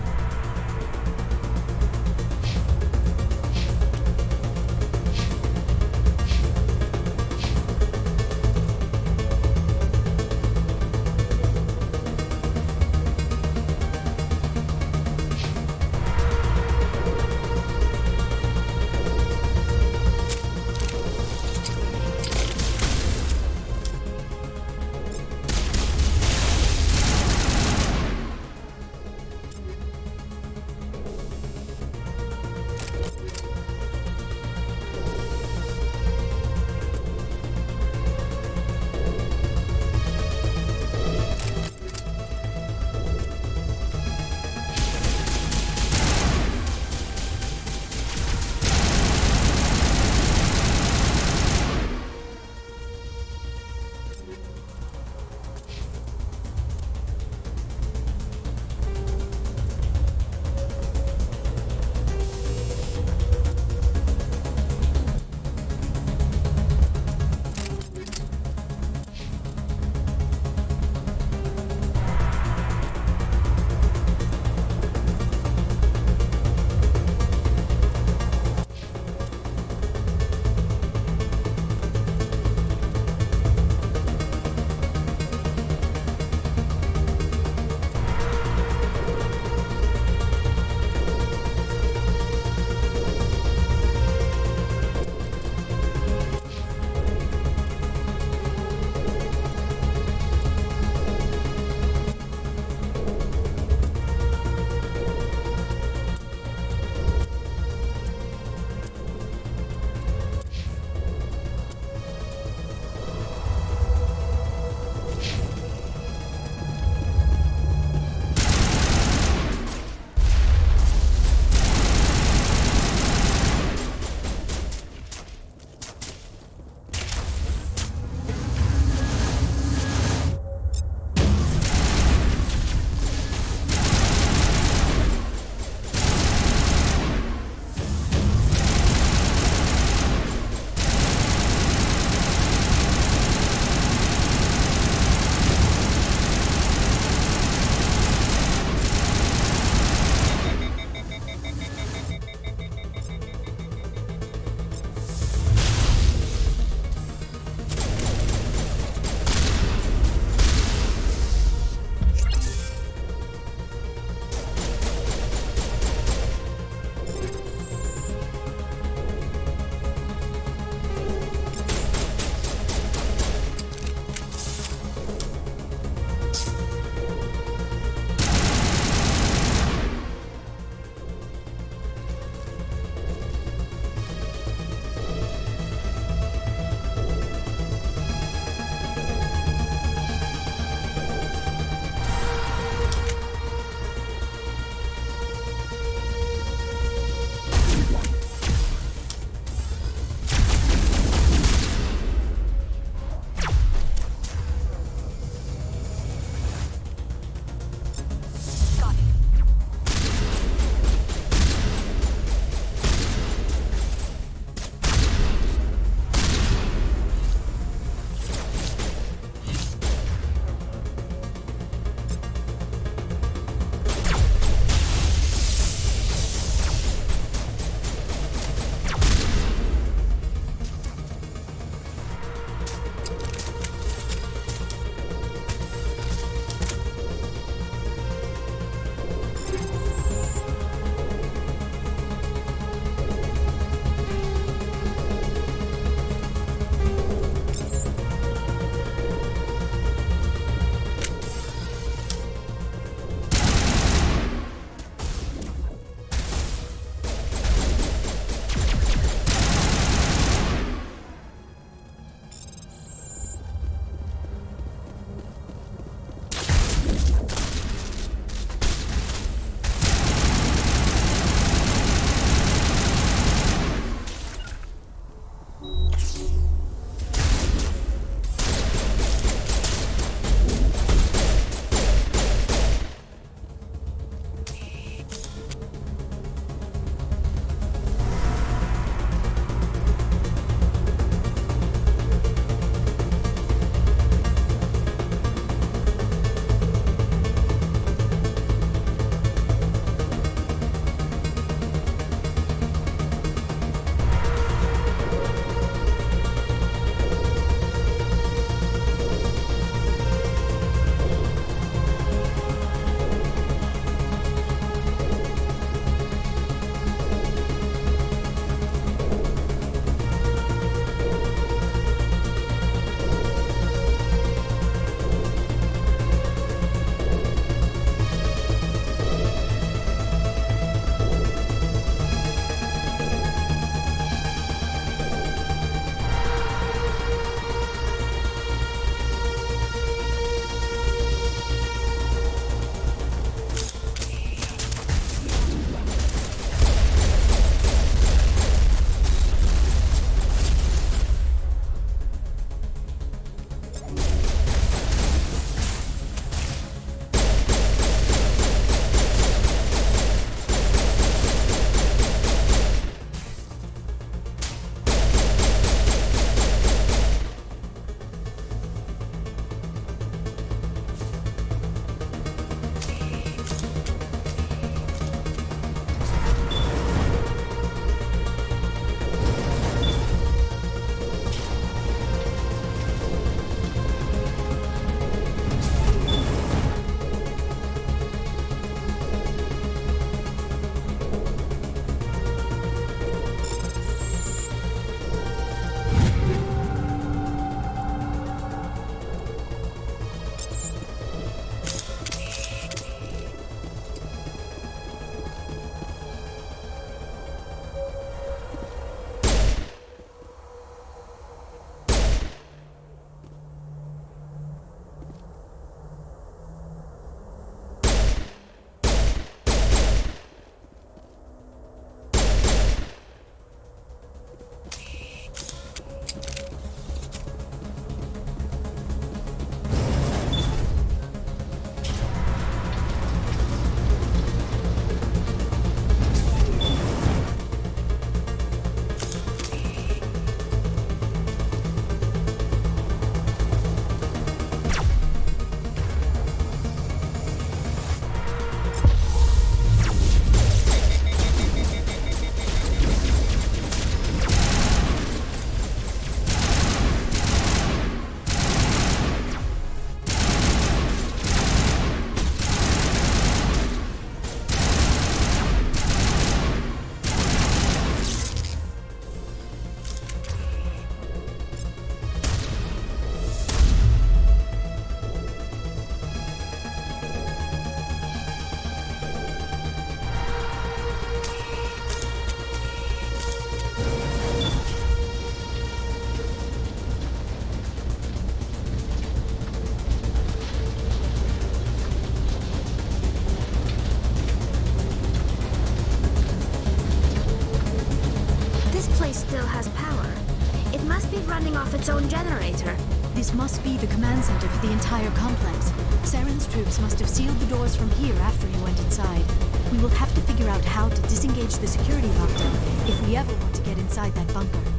running off its own generator. This must be the command center for the entire complex. Saren's troops must have sealed the doors from here after he went inside. We will have to figure out how to disengage the security lockdown if we ever want to get inside that bunker.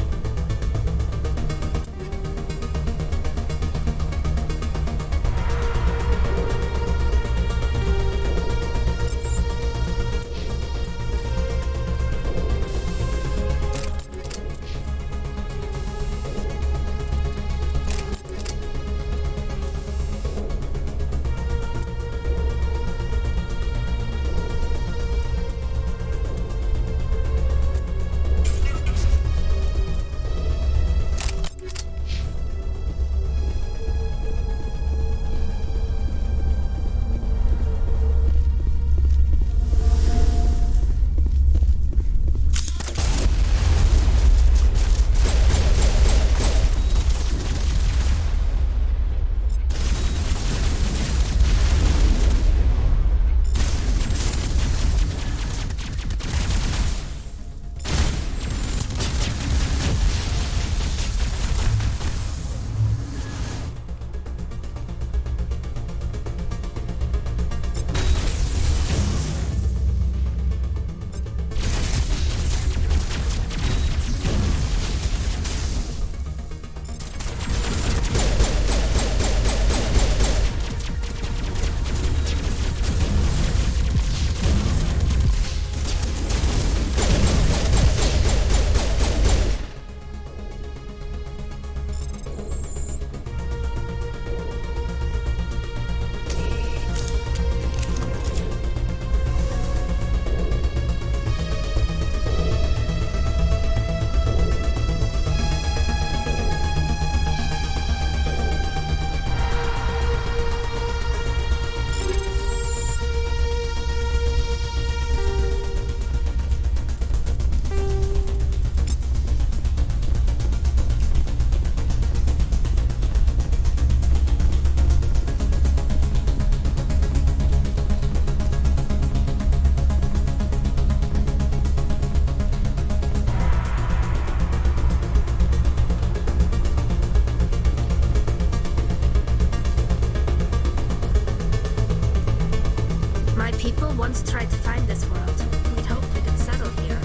once tried to find this world. We'd hoped we could settle here.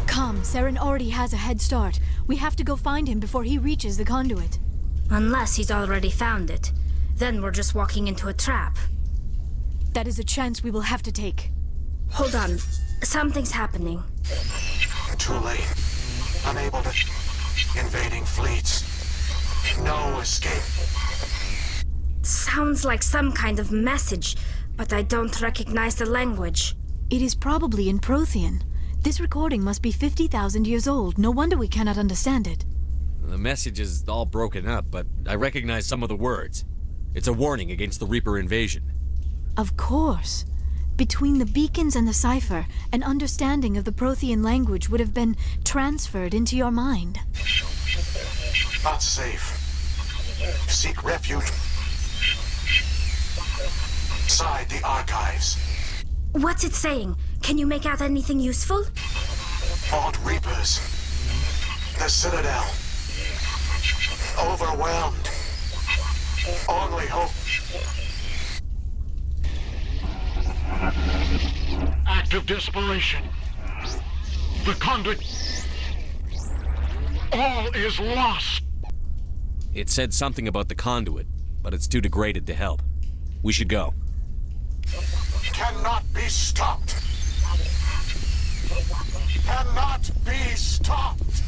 Come, Saren already has a head start. We have to go find him before he reaches the conduit. Unless he's already found it. Then we're just walking into a trap. That is a chance we will have to take. Hold on. Something's happening. Too late. Unable to... Invading fleets. No escape. Sounds like some kind of message, but I don't recognize the language. It is probably in Prothean. This recording must be 50,000 years old. No wonder we cannot understand it. The message is all broken up, but I recognize some of the words. It's a warning against the Reaper invasion. Of course. Between the beacons and the cipher, an understanding of the Prothean language would have been transferred into your mind. Not safe. Seek refuge inside the archives. What's it saying? Can you make out anything useful? Fought Reapers. The Citadel. Overwhelmed. Only hope. Act of desperation. The conduit. All is lost. It said something about the conduit, but it's too degraded to help. We should go. Cannot be stopped. Cannot be stopped.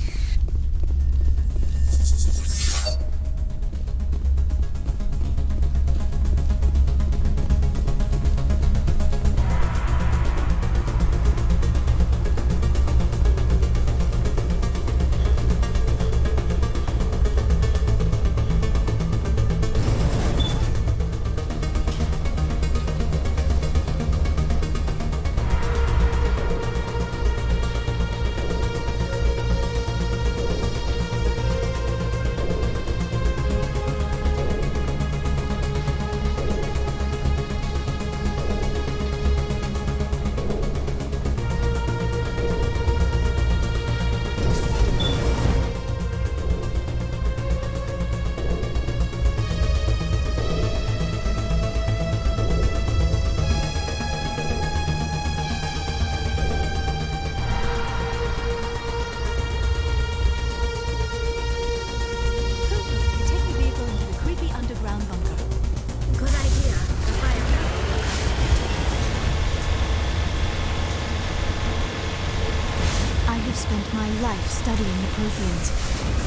have spent my life studying the Protheans,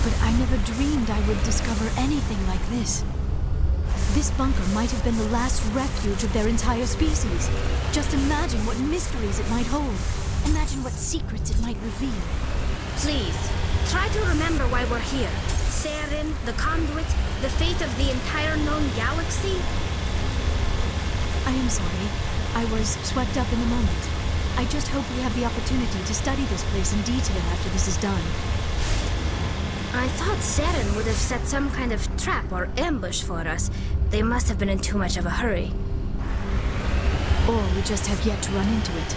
but I never dreamed I would discover anything like this. This bunker might have been the last refuge of their entire species. Just imagine what mysteries it might hold. Imagine what secrets it might reveal. Please, try to remember why we're here. Saren, the Conduit, the fate of the entire known galaxy. I am sorry. I was swept up in the moment. I just hope we have the opportunity to study this place in detail after this is done. I thought Saren would have set some kind of trap or ambush for us. They must have been in too much of a hurry. Or we just have yet to run into it.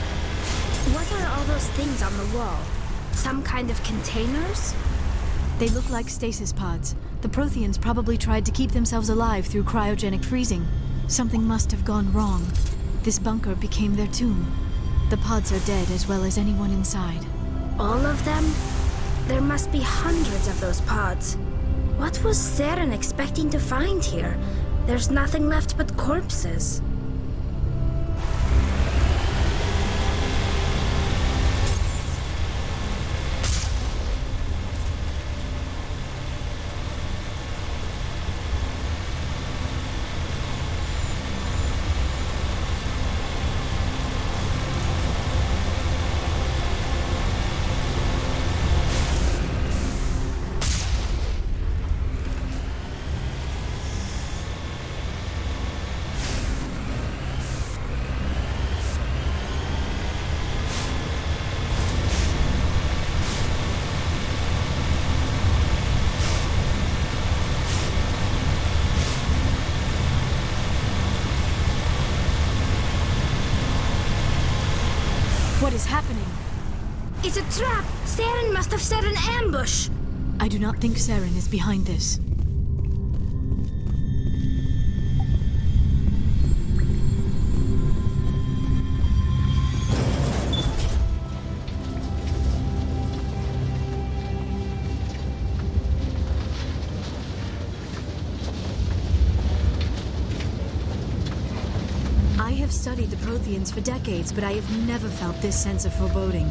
What are all those things on the wall? Some kind of containers? They look like stasis pods. The Protheans probably tried to keep themselves alive through cryogenic freezing. Something must have gone wrong. This bunker became their tomb. The pods are dead as well as anyone inside. All of them? There must be hundreds of those pods. What was Saren expecting to find here? There's nothing left but corpses. What is happening? It's a trap! Saren must have set an ambush! I do not think Saren is behind this. I have studied the Protheans for decades, but I have never felt this sense of foreboding.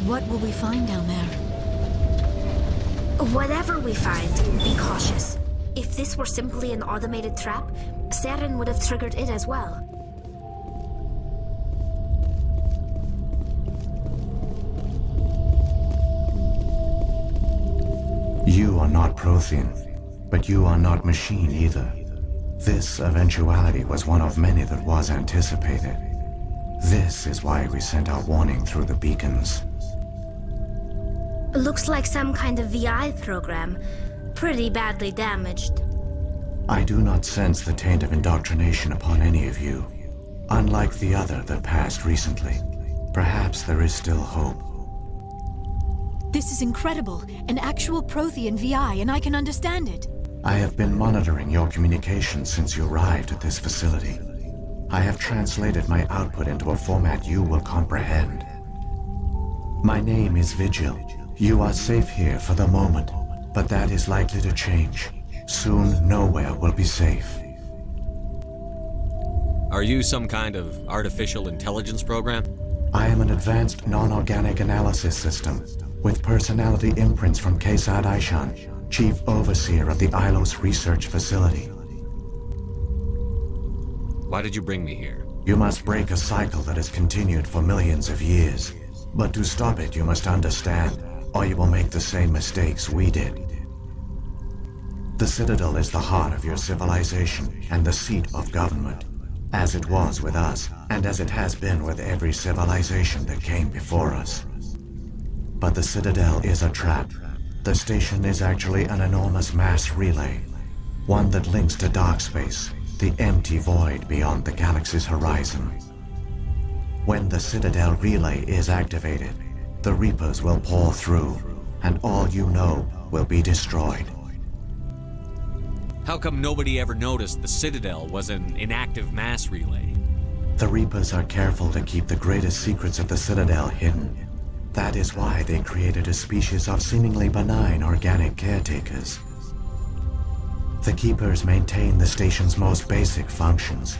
What will we find down there? Whatever we find, be cautious. If this were simply an automated trap, Saren would have triggered it as well. You are not Prothean, but you are not machine either. This eventuality was one of many that was anticipated. This is why we sent our warning through the beacons. Looks like some kind of VI program. Pretty badly damaged. I do not sense the taint of indoctrination upon any of you. Unlike the other that passed recently, perhaps there is still hope. This is incredible. An actual Prothean VI, and I can understand it. I have been monitoring your communications since you arrived at this facility. I have translated my output into a format you will comprehend. My name is Vigil. You are safe here for the moment, but that is likely to change. Soon, nowhere will be safe. Are you some kind of artificial intelligence program? I am an advanced non-organic analysis system with personality imprints from Kesad Aishan, Chief Overseer of the Ilos Research Facility. Why did you bring me here? You must break a cycle that has continued for millions of years. But to stop it, you must understand, or you will make the same mistakes we did. The Citadel is the heart of your civilization and the seat of government, as it was with us, and as it has been with every civilization that came before us. But the Citadel is a trap. The station is actually an enormous mass relay, one that links to dark space, the empty void beyond the galaxy's horizon. When the Citadel relay is activated, the Reapers will pour through, and all you know will be destroyed. How come nobody ever noticed the Citadel was an inactive mass relay? The Reapers are careful to keep the greatest secrets of the Citadel hidden. That is why they created a species of seemingly benign organic caretakers. The Keepers maintain the station's most basic functions.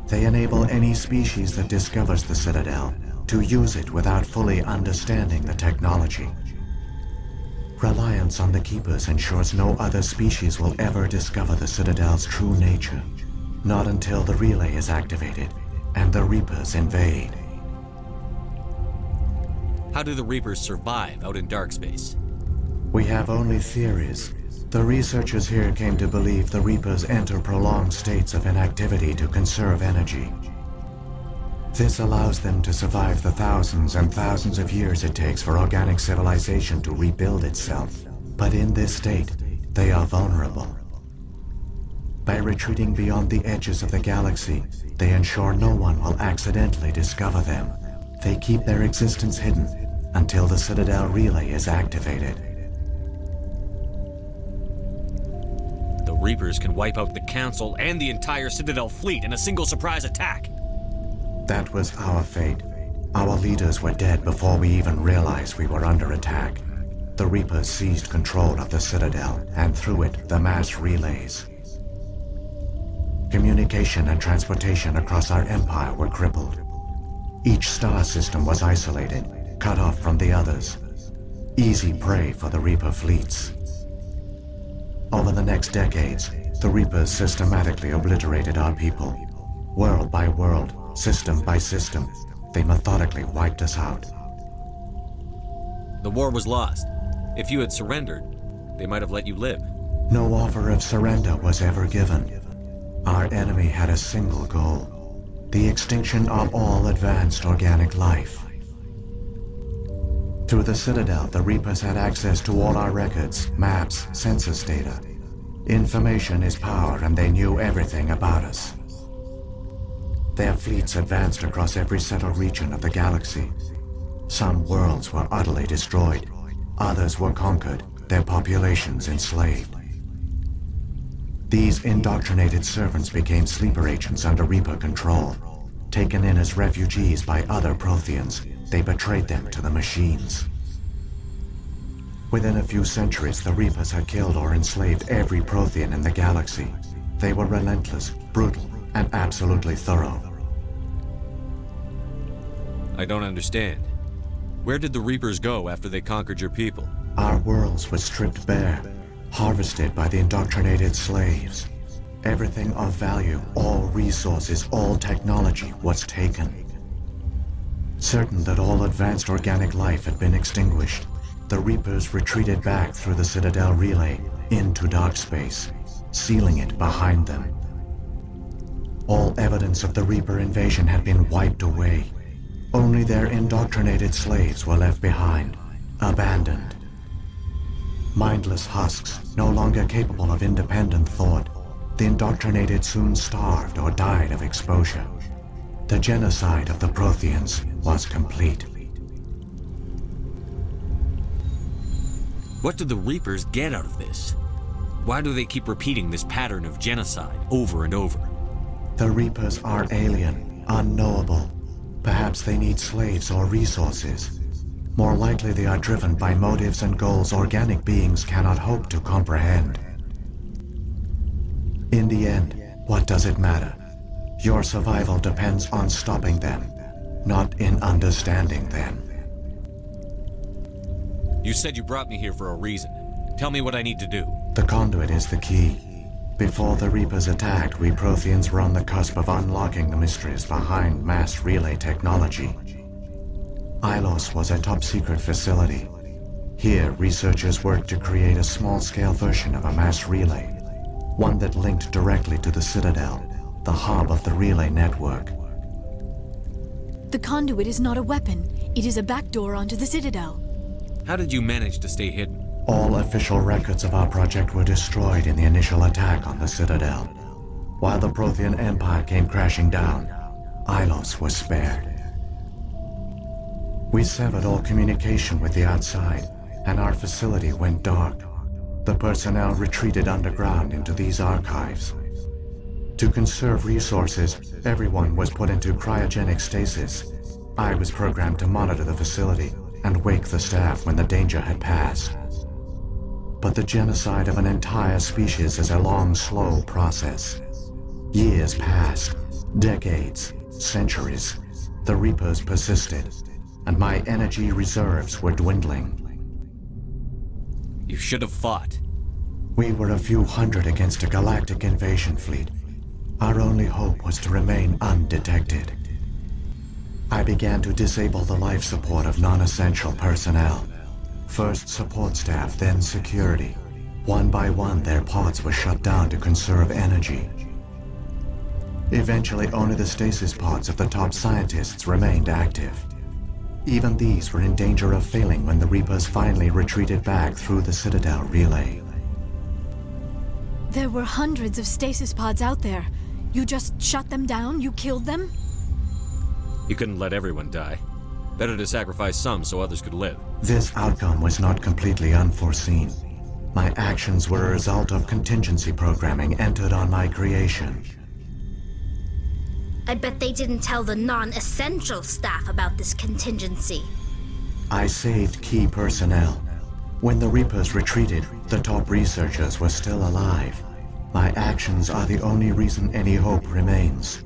They enable any species that discovers the Citadel to use it without fully understanding the technology. Reliance on the Keepers ensures no other species will ever discover the Citadel's true nature. Not until the relay is activated and the Reapers invade. How do the Reapers survive out in dark space? We have only theories. The researchers here came to believe the Reapers enter prolonged states of inactivity to conserve energy. This allows them to survive the thousands and thousands of years it takes for organic civilization to rebuild itself. But in this state, they are vulnerable. By retreating beyond the edges of the galaxy, they ensure no one will accidentally discover them. They keep their existence hidden until the Citadel relay is activated. The Reapers can wipe out the Council and the entire Citadel fleet in a single surprise attack. That was our fate. Our leaders were dead before we even realized we were under attack. The Reapers seized control of the Citadel, and through it, the mass relays. Communication and transportation across our empire were crippled. Each star system was isolated, cut off from the others. Easy prey for the Reaper fleets. Over the next decades, the Reapers systematically obliterated our people. World by world, system by system, they methodically wiped us out. The war was lost. If you had surrendered, they might have let you live. No offer of surrender was ever given. Our enemy had a single goal: the extinction of all advanced organic life. Through the Citadel, the Reapers had access to all our records, maps, census data. Information is power, and they knew everything about us. Their fleets advanced across every settled region of the galaxy. Some worlds were utterly destroyed. Others were conquered, their populations enslaved. These indoctrinated servants became sleeper agents under Reaper control. Taken in as refugees by other Protheans, they betrayed them to the machines. Within a few centuries, the Reapers had killed or enslaved every Prothean in the galaxy. They were relentless, brutal, and absolutely thorough. I don't understand. Where did the Reapers go after they conquered your people? Our worlds were stripped bare, harvested by the indoctrinated slaves. Everything of value, all resources, all technology was taken. Certain that all advanced organic life had been extinguished, the Reapers retreated back through the Citadel relay into dark space, sealing it behind them. All evidence of the Reaper invasion had been wiped away. Only their indoctrinated slaves were left behind, abandoned. Mindless husks, no longer capable of independent thought, the indoctrinated soon starved or died of exposure. The genocide of the Protheans was complete. What do the Reapers get out of this? Why do they keep repeating this pattern of genocide over and over? The Reapers are alien, unknowable. Perhaps they need slaves or resources. More likely they are driven by motives and goals organic beings cannot hope to comprehend. In the end, what does it matter? Your survival depends on stopping them, not in understanding them. You said you brought me here for a reason. Tell me what I need to do. The conduit is the key. Before the Reapers attacked, we Protheans were on the cusp of unlocking the mysteries behind mass relay technology. Ilos was a top-secret facility. Here, researchers worked to create a small-scale version of a mass relay, one that linked directly to the Citadel, the hub of the relay network. The conduit is not a weapon. It is a backdoor onto the Citadel. How did you manage to stay hidden? All official records of our project were destroyed in the initial attack on the Citadel. While the Prothean Empire came crashing down, Ilos was spared. We severed all communication with the outside, and our facility went dark. The personnel retreated underground into these archives. To conserve resources, everyone was put into cryogenic stasis. I was programmed to monitor the facility and wake the staff when the danger had passed. But the genocide of an entire species is a long, slow process. Years passed, decades, centuries. the Reapers persisted, and my energy reserves were dwindling. You should have fought. We were a few hundred against a galactic invasion fleet. Our only hope was to remain undetected. I began to disable the life support of non-essential personnel. First support staff, then security. One by one, their pods were shut down to conserve energy. Eventually, only the stasis pods of the top scientists remained active. Even these were in danger of failing when the Reapers finally retreated back through the Citadel relay. There were hundreds of stasis pods out there. You just shut them down? You killed them? You couldn't let everyone die. Better to sacrifice some so others could live. This outcome was not completely unforeseen. My actions were a result of contingency programming entered on my creation. I bet they didn't tell the non-essential staff about this contingency. I saved key personnel. When the Reapers retreated, the top researchers were still alive. My actions are the only reason any hope remains.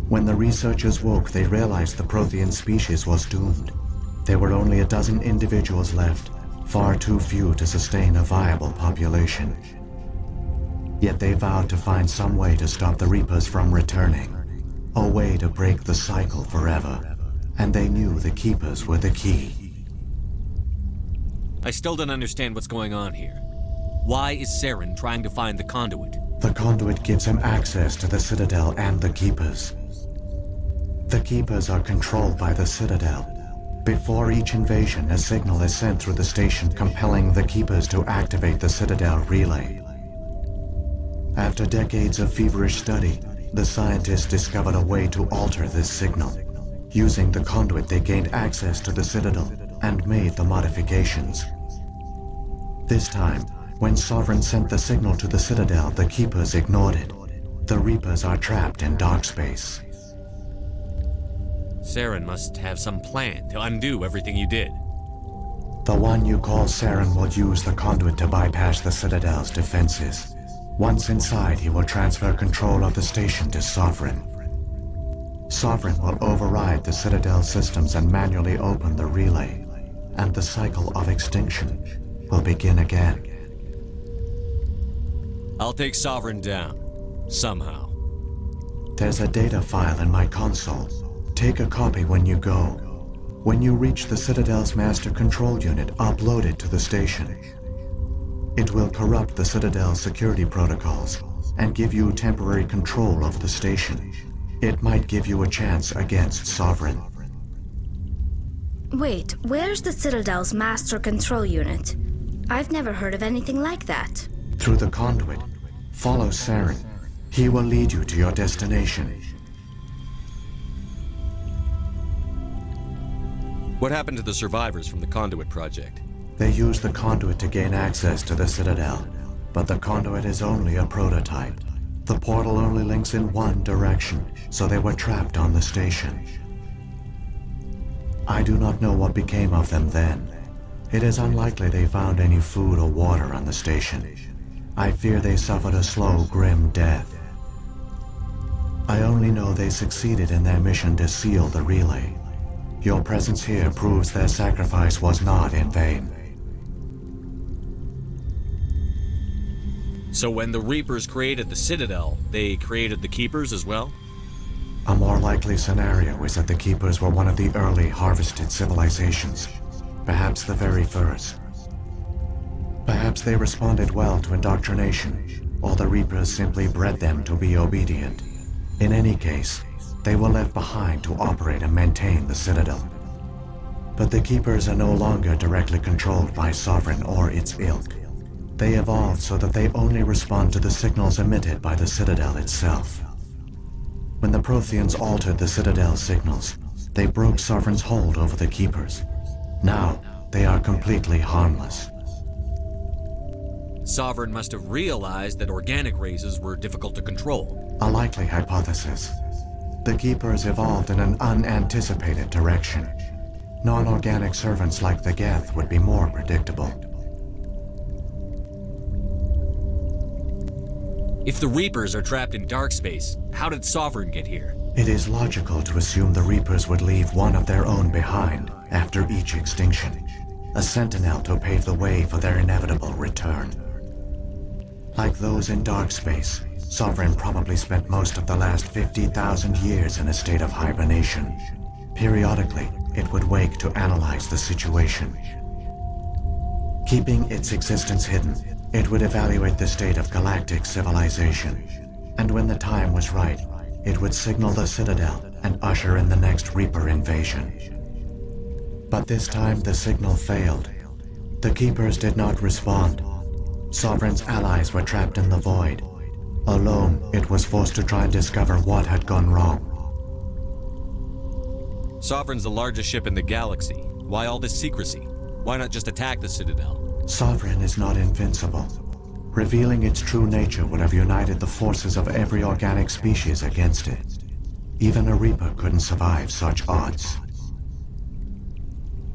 When the researchers woke, they realized the Prothean species was doomed. There were only a dozen individuals left, far too few to sustain a viable population. Yet they vowed to find some way to stop the Reapers from returning, a way to break the cycle forever, and they knew the Keepers were the key. I still don't understand what's going on here. Why is Saren trying to find the conduit? The conduit gives him access to the Citadel and the Keepers. The Keepers are controlled by the Citadel. Before each invasion, a signal is sent through the station compelling the Keepers to activate the Citadel relay. After decades of feverish study, the scientists discovered a way to alter this signal. Using the conduit, they gained access to the Citadel and made the modifications. This time, when Sovereign sent the signal to the Citadel, the Keepers ignored it. The Reapers are trapped in dark space. Saren must have some plan to undo everything you did. The one you call Saren will use the conduit to bypass the Citadel's defenses. Once inside, he will transfer control of the station to Sovereign. Sovereign will override the Citadel systems and manually open the relay, and the cycle of extinction will begin again. I'll take Sovereign down. Somehow. There's a data file in my console. Take a copy when you go. When you reach the Citadel's master control unit, upload it to the station. It will corrupt the Citadel's security protocols and give you temporary control of the station. It might give you a chance against Sovereign. Wait, where's the Citadel's master control unit? I've never heard of anything like that. Through the conduit, follow Saren. He will lead you to your destination. What happened to the survivors from the Conduit project? They used the conduit to gain access to the Citadel, but the conduit is only a prototype. The portal only links in one direction, so they were trapped on the station. I do not know what became of them then. It is unlikely they found any food or water on the station. I fear they suffered a slow, grim death. I only know they succeeded in their mission to seal the relay. Your presence here proves their sacrifice was not in vain. So when the Reapers created the Citadel, they created the Keepers as well? A more likely scenario is that the Keepers were one of the early harvested civilizations, perhaps the very first. Perhaps they responded well to indoctrination, or the Reapers simply bred them to be obedient. In any case, they were left behind to operate and maintain the Citadel. But the Keepers are no longer directly controlled by Sovereign or its ilk. They evolved so that they only respond to the signals emitted by the Citadel itself. When the Protheans altered the Citadel's signals, they broke Sovereign's hold over the Keepers. Now, they are completely harmless. Sovereign must have realized that organic races were difficult to control. A likely hypothesis. The Keepers evolved in an unanticipated direction. Non-organic servants like the Geth would be more predictable. If the Reapers are trapped in dark space, how did Sovereign get here? It is logical to assume the Reapers would leave one of their own behind after each extinction, a sentinel to pave the way for their inevitable return. Like those in dark space, Sovereign probably spent most of the last 50,000 years in a state of hibernation. Periodically, it would wake to analyze the situation. Keeping its existence hidden, it would evaluate the state of galactic civilization. And when the time was right, it would signal the Citadel and usher in the next Reaper invasion. But this time the signal failed. The Keepers did not respond. Sovereign's allies were trapped in the void. Alone, it was forced to try and discover what had gone wrong. Sovereign's the largest ship in the galaxy. Why all this secrecy? Why not just attack the Citadel? Sovereign is not invincible. Revealing its true nature would have united the forces of every organic species against it. Even a Reaper couldn't survive such odds.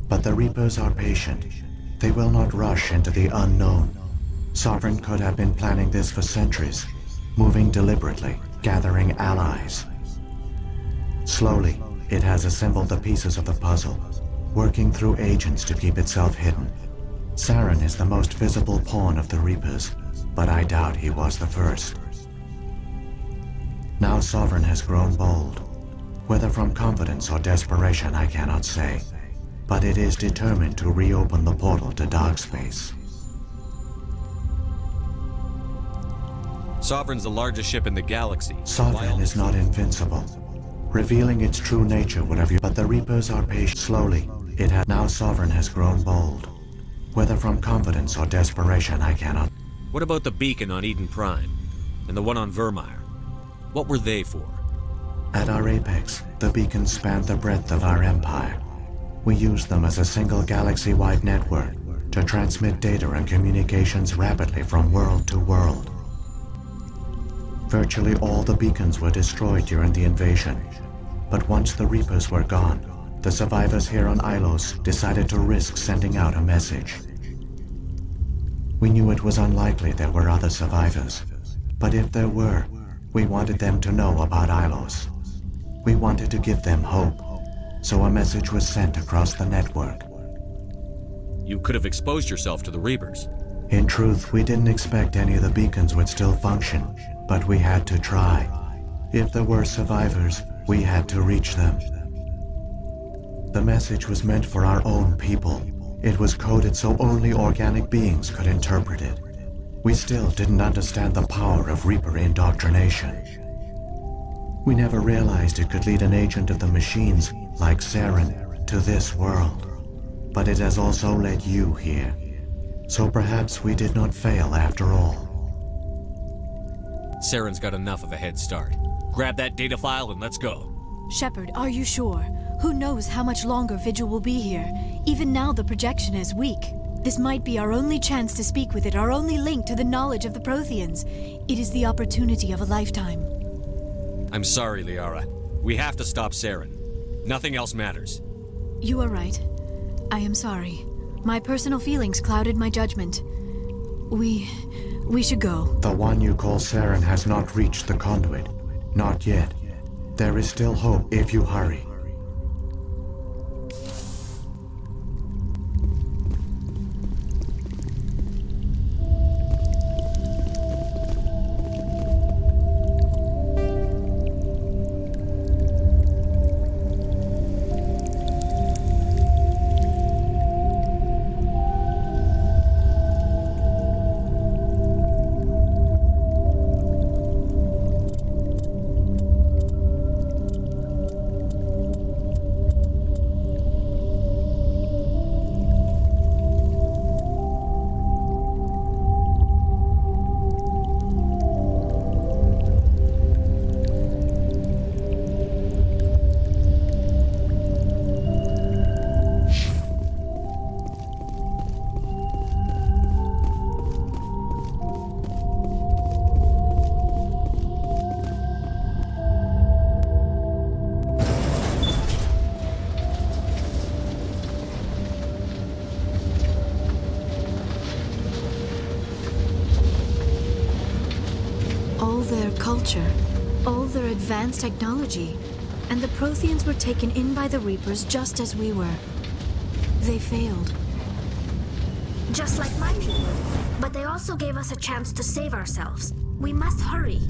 But the Reapers are patient. They will not rush into the unknown. Sovereign could have been planning this for centuries, moving deliberately, gathering allies. Slowly, it has assembled the pieces of the puzzle, working through agents to keep itself hidden. Saren is the most visible pawn of the Reapers, but I doubt he was the first. Now Sovereign has grown bold. Whether from confidence or desperation, I cannot say. But it is determined to reopen the portal to dark space. Sovereign's the largest ship in the galaxy. Sovereign is not invincible. Revealing its true nature would have you, but the Reapers are patient. Slowly, it has now Sovereign has grown bold. Whether from confidence or desperation, I cannot. What about the beacon on Eden Prime? And the one on Vermeer? What were they for? At our apex, the beacons spanned the breadth of our empire. We used them as a single galaxy-wide network to transmit data and communications rapidly from world to world. Virtually all the beacons were destroyed during the invasion, but once the Reapers were gone, the survivors here on Ilos decided to risk sending out a message. We knew it was unlikely there were other survivors, but if there were, we wanted them to know about Ilos. We wanted to give them hope, so a message was sent across the network. You could have exposed yourself to the Reapers. In truth, we didn't expect any of the beacons would still function, but we had to try. If there were survivors, we had to reach them. The message was meant for our own people. It was coded so only organic beings could interpret it. We still didn't understand the power of Reaper indoctrination. We never realized it could lead an agent of the machines, like Saren, to this world. But it has also led you here. So perhaps we did not fail after all. Saren's got enough of a head start. Grab that data file and let's go. Shepard, are you sure? Who knows how much longer Vigil will be here? Even now the projection is weak. This might be our only chance to speak with it, our only link to the knowledge of the Protheans. It is the opportunity of a lifetime. I'm sorry, Liara. We have to stop Saren. Nothing else matters. You are right. I am sorry. My personal feelings clouded my judgment. We should go. The one you call Saren has not reached the conduit. Not yet. There is still hope if you hurry. All their culture, all their advanced technology, And the Protheans were taken in by the Reapers just as we were. They failed. Just like my people. But they also gave us a chance to save ourselves. We must hurry.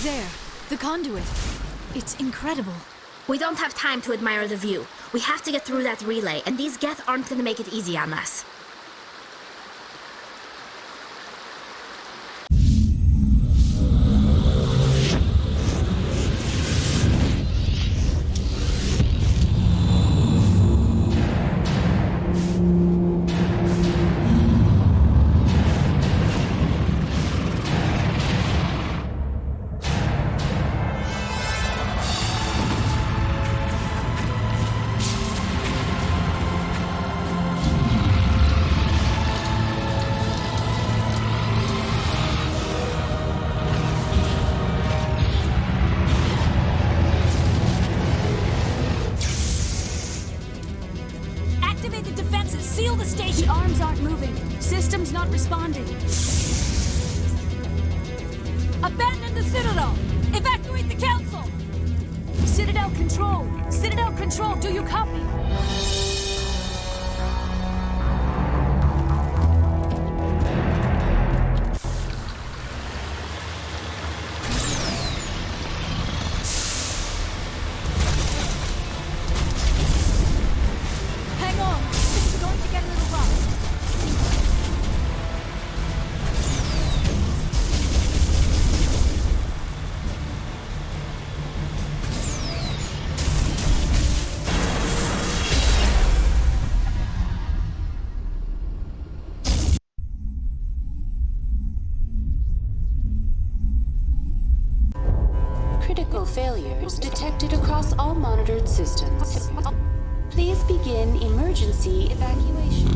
There, the conduit. It's incredible. We don't have time to admire the view. We have to get through that relay, and these Geth aren't gonna make it easy on us. Seal the station! The arms aren't moving. System's not responding. Abandon the Citadel! Evacuate the Council! Citadel Control! Citadel Control, do you copy? failures detected across all monitored systems. Please begin emergency evacuation.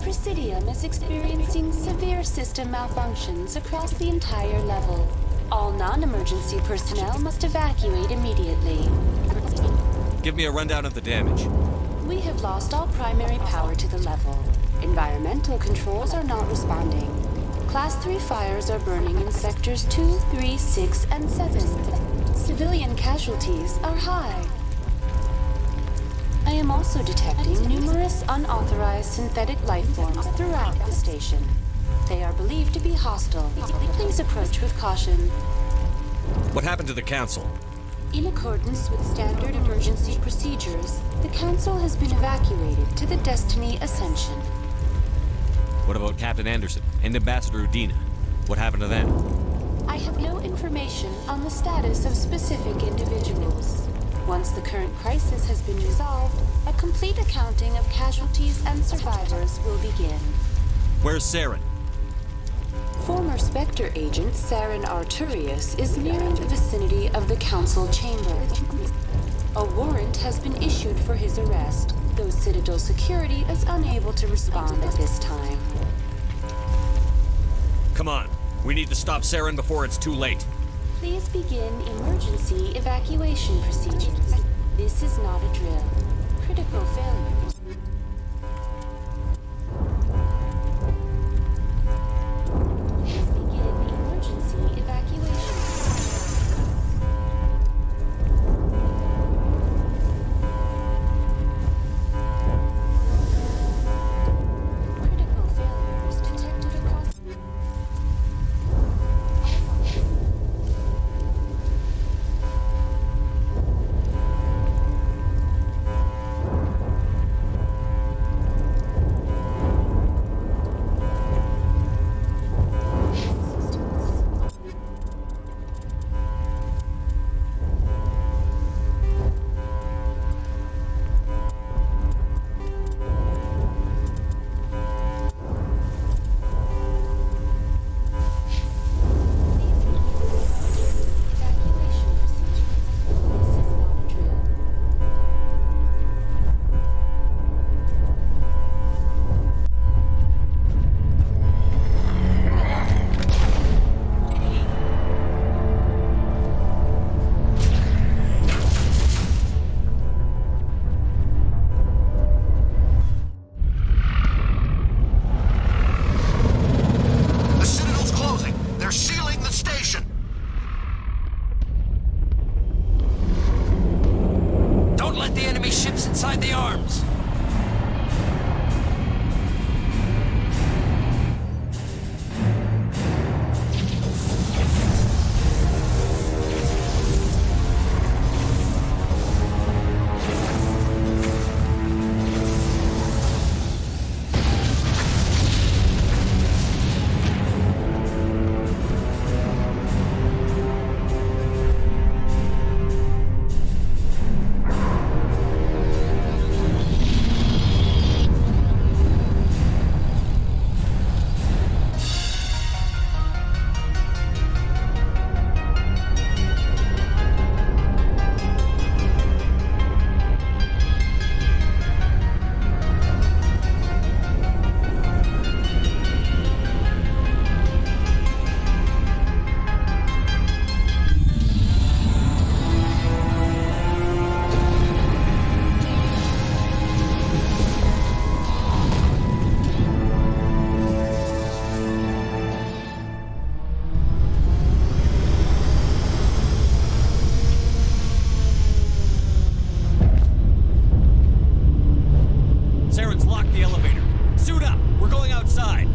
Presidium is experiencing severe system malfunctions across the entire level. All non-emergency personnel must evacuate immediately. Give me a rundown of the damage. We have lost all primary power to the level. Environmental controls are not responding. Class 3 fires are burning in sectors 2, 3, 6, and 7. Civilian casualties are high. I am also detecting numerous unauthorized synthetic life forms throughout the station. They are believed to be hostile. Please approach with caution. What happened to the Council? In accordance with standard emergency procedures, the Council has been evacuated to the Destiny Ascension. What about Captain Anderson and Ambassador Udina? What happened to them? I have no information on the status of specific individuals. Once the current crisis has been resolved, a complete accounting of casualties and survivors will begin. Where's Saren? Former Spectre agent Saren Arturius is nearing the vicinity of the Council chamber. A warrant has been issued for his arrest, though Citadel security is unable to respond at this time. Come on. We need to stop Saren before it's too late. Please begin emergency evacuation procedures. This is not a drill. Critical failures. Please begin emergency evacuation. Critical failures detected across... Someone's locked the elevator. Suit up! We're going outside!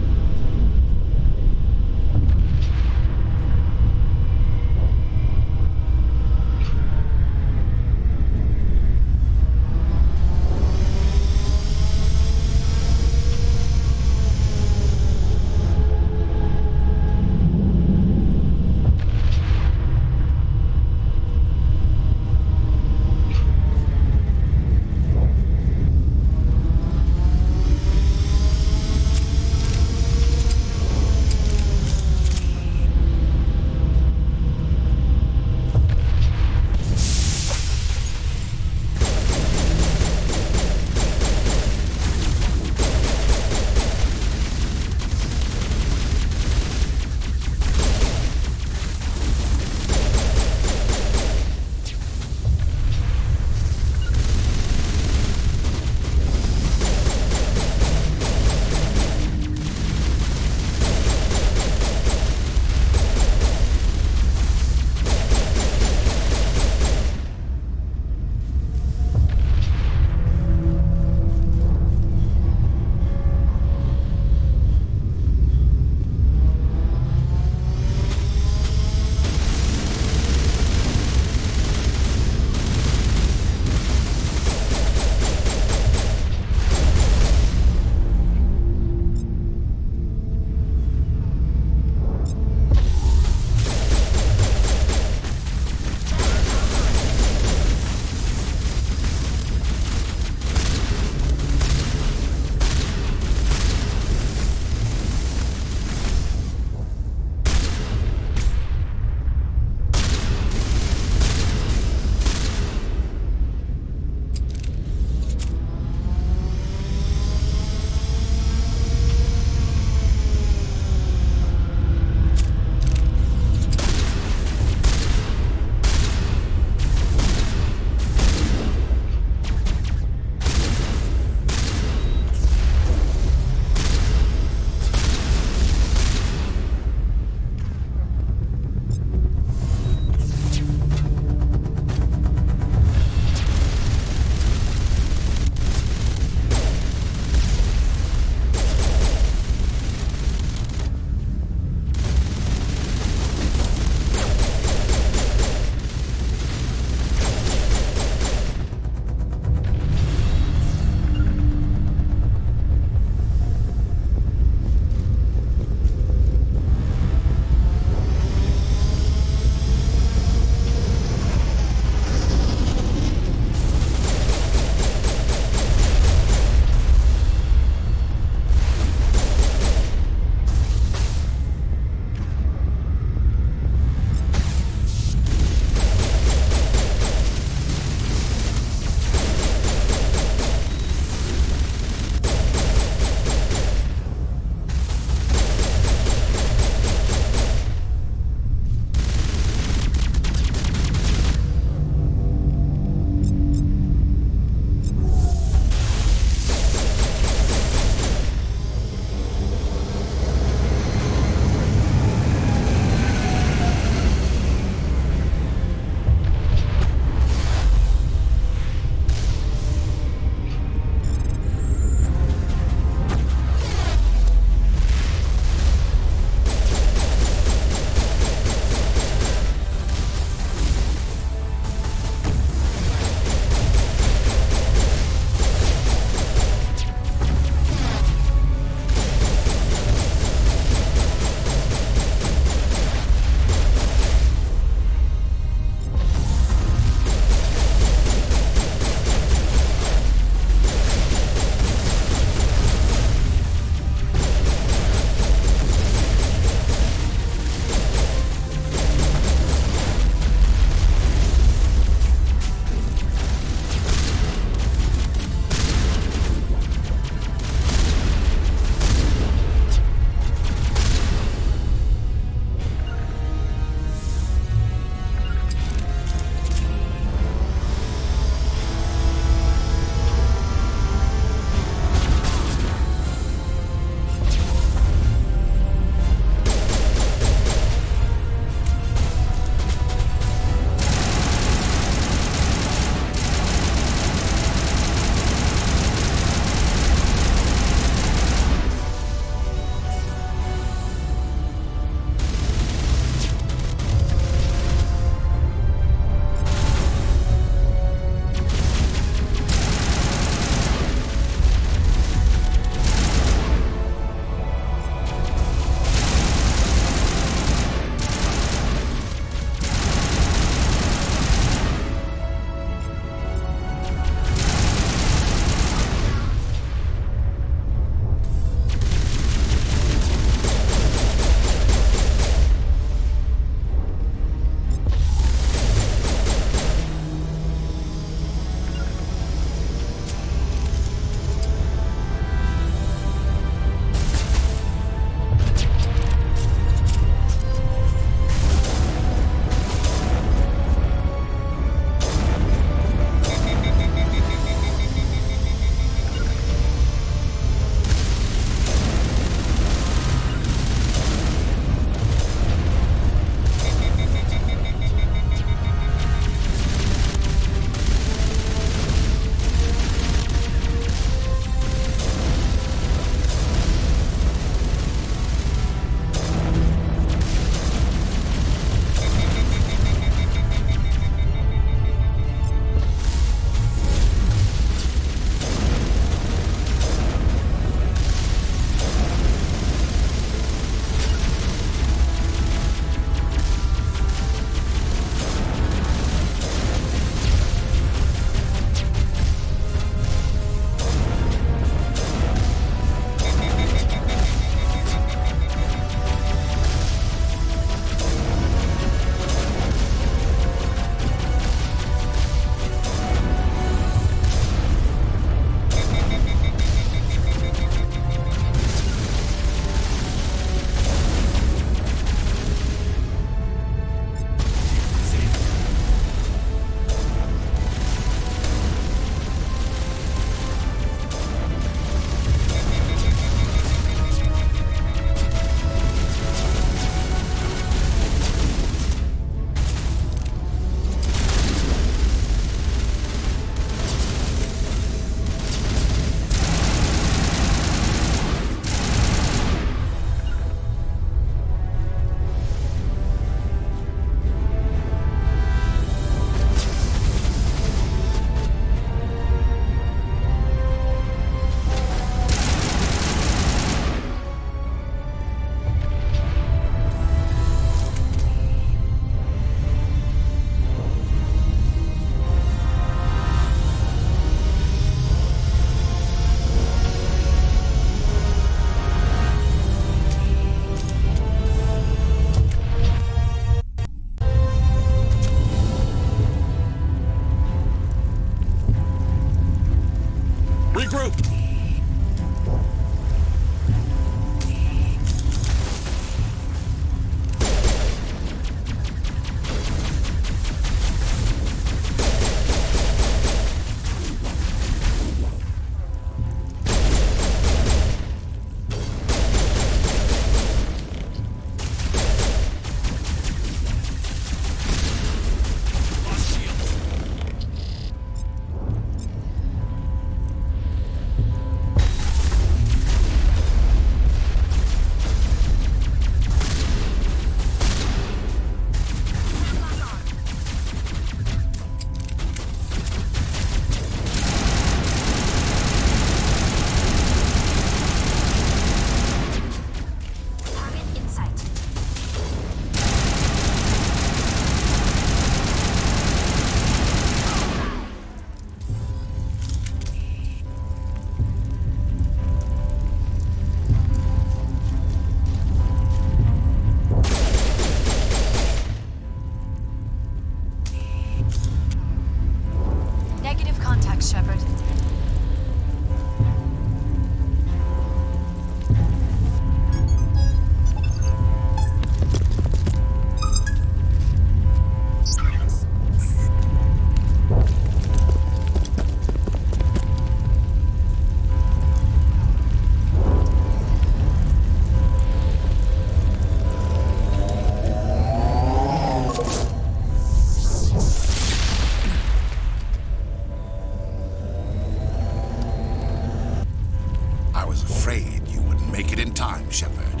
Shepard.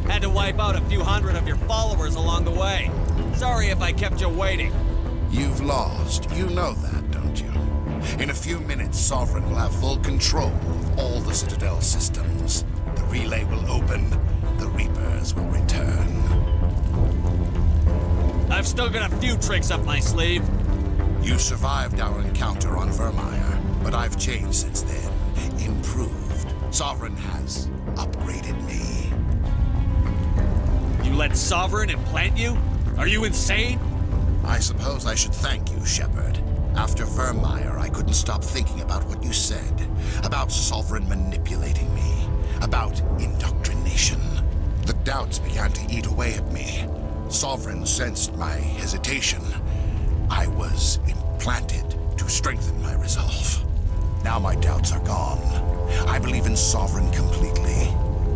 Had to wipe out a few hundred of your followers along the way. Sorry if I kept you waiting. You've lost. You know that, don't you? In a few minutes, Sovereign will have full control of all the Citadel systems. The relay will open. The Reapers will return. I've still got a few tricks up my sleeve. You survived our encounter on Vermeer, but I've changed since then. Improved. Sovereign has upgraded me. You let Sovereign implant you? Are you insane? I suppose I should thank you, Shepard. After Vermeer, I couldn't stop thinking about what you said. About Sovereign manipulating me. About indoctrination. The doubts began to eat away at me. Sovereign sensed my hesitation. I was implanted to strengthen my resolve. Now my doubts are gone. I believe in Sovereign completely.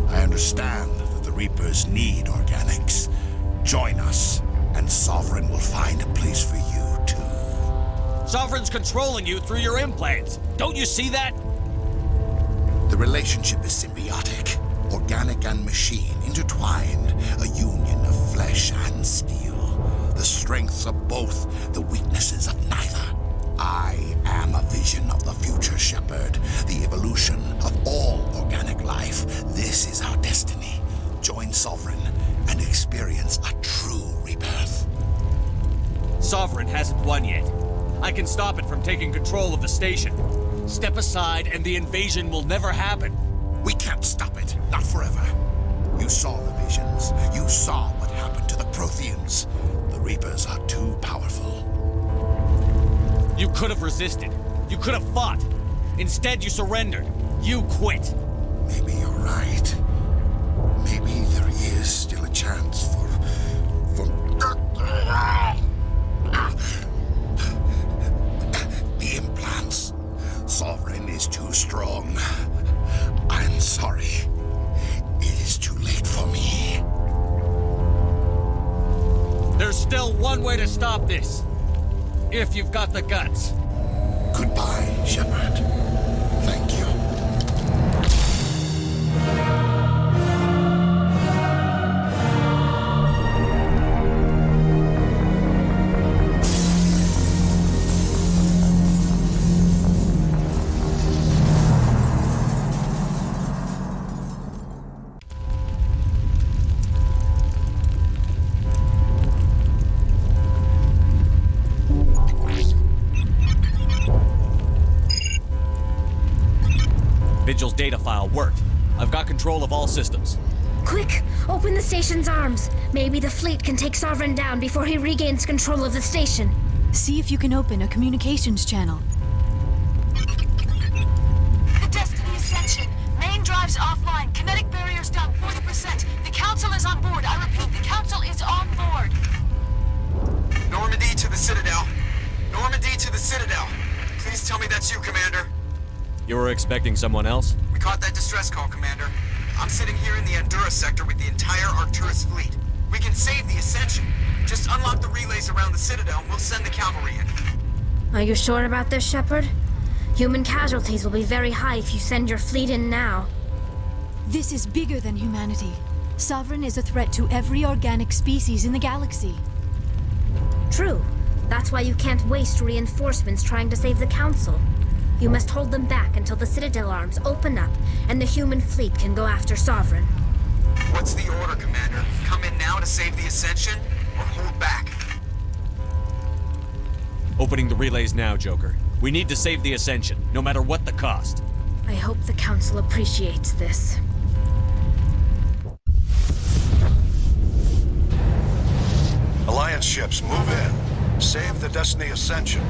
I understand that the Reapers need organics. Join us, and Sovereign will find a place for you, too. Sovereign's controlling you through your implants. Don't you see that? The relationship is symbiotic. Organic and machine intertwined. A union of flesh and steel. The strengths of both, the weaknesses of neither. I am a vision of the future, Shepard. The evolution of all organic life. This is our destiny. Join Sovereign and experience a true rebirth. Sovereign hasn't won yet. I can stop it from taking control of the station. Step aside and the invasion will never happen. We can't stop it. Not forever. You saw the visions. You saw what happened to the Protheans. The Reapers are too powerful. You could have resisted. You could have fought. Instead, you surrendered. You quit. Maybe you're right. Maybe there is still a chance for... The implants. Sovereign is too strong. I'm sorry. It is too late for me. There's still one way to stop this. If you've got the guts. Goodbye, Shepard. Thank you. Vigil's data file worked. I've got control of all systems. Quick! Open the station's arms. Maybe the fleet can take Sovereign down before he regains control of the station. See if you can open a communications channel. The Destiny Ascension. Main drives offline. Kinetic barriers down 40%. The Council is on board. I repeat, the Council is on board. Normandy to the Citadel. Normandy to the Citadel. Please tell me that's you, Commander. You were expecting someone else? We caught that distress call, Commander. I'm sitting here in the Andurra sector with the entire Arcturus fleet. We can save the Ascension. Just unlock the relays around the Citadel and we'll send the cavalry in. Are you sure about this, Shepard? Human casualties will be very high if you send your fleet in now. This is bigger than humanity. Sovereign is a threat to every organic species in the galaxy. True. That's why you can't waste reinforcements trying to save the Council. You must hold them back until the Citadel arms open up and the human fleet can go after Sovereign. What's the order, Commander? Come in now to save the Ascension, or hold back? Opening the relays now, Joker. We need to save the Ascension, no matter what the cost. I hope the Council appreciates this. Alliance ships, move in. Save the Destiny Ascension.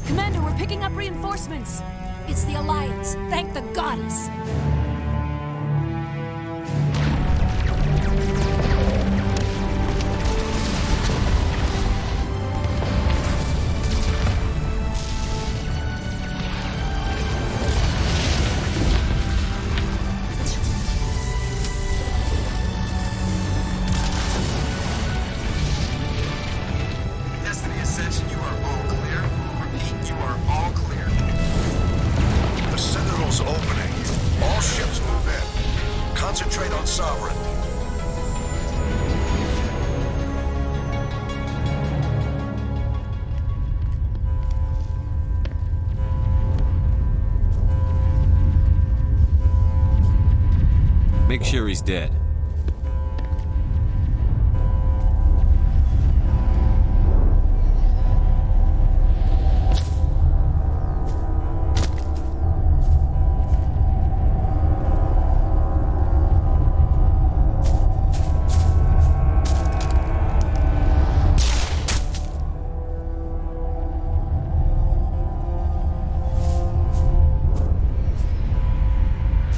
Commander, we're picking up reinforcements. It's the Alliance. Thank the goddess. Destiny Ascension, you are Make sure he's dead.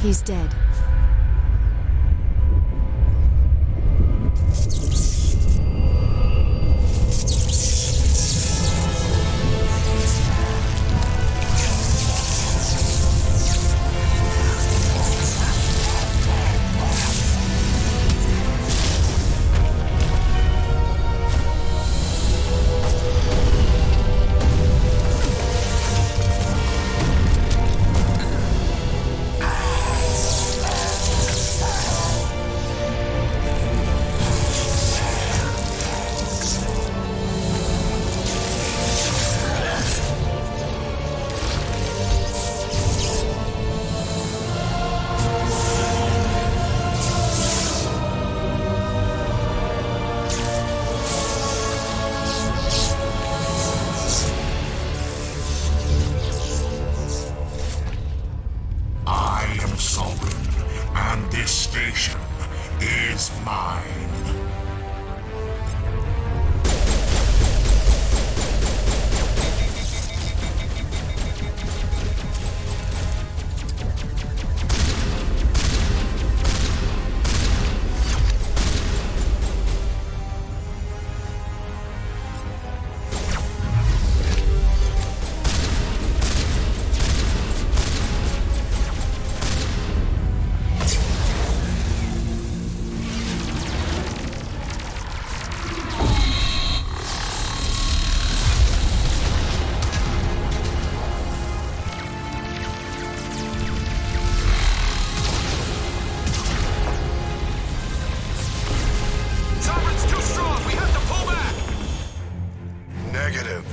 He's dead.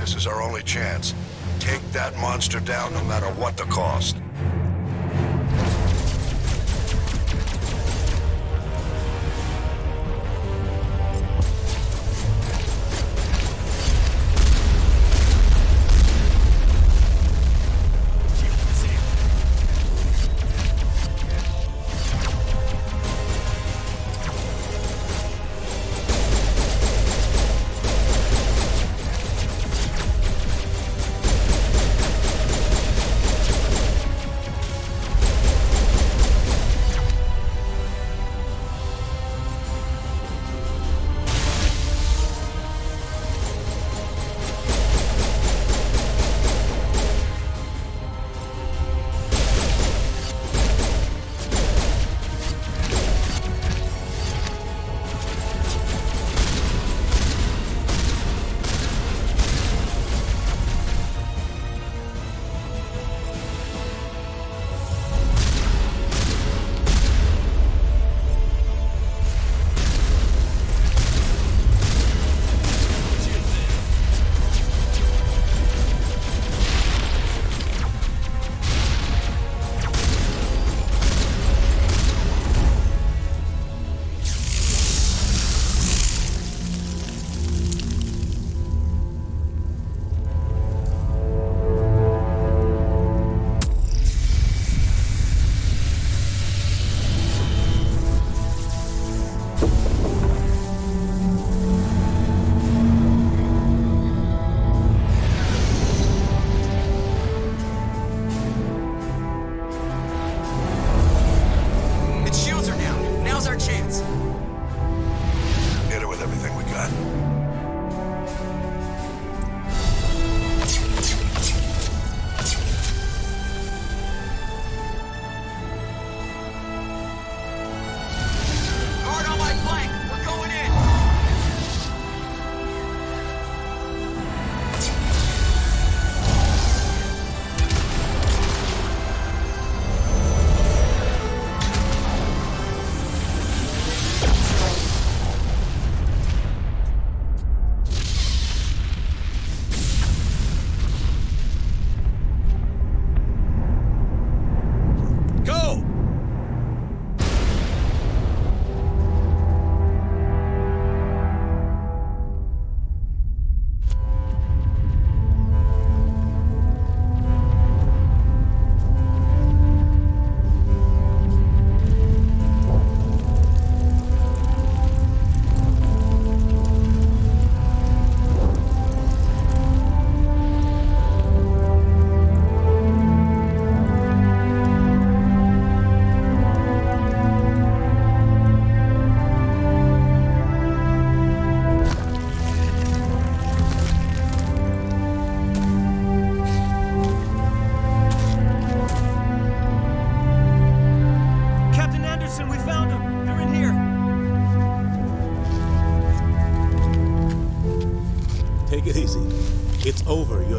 This is our only chance. Take that monster down no matter what the cost.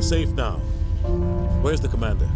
safe now. Where's the commander?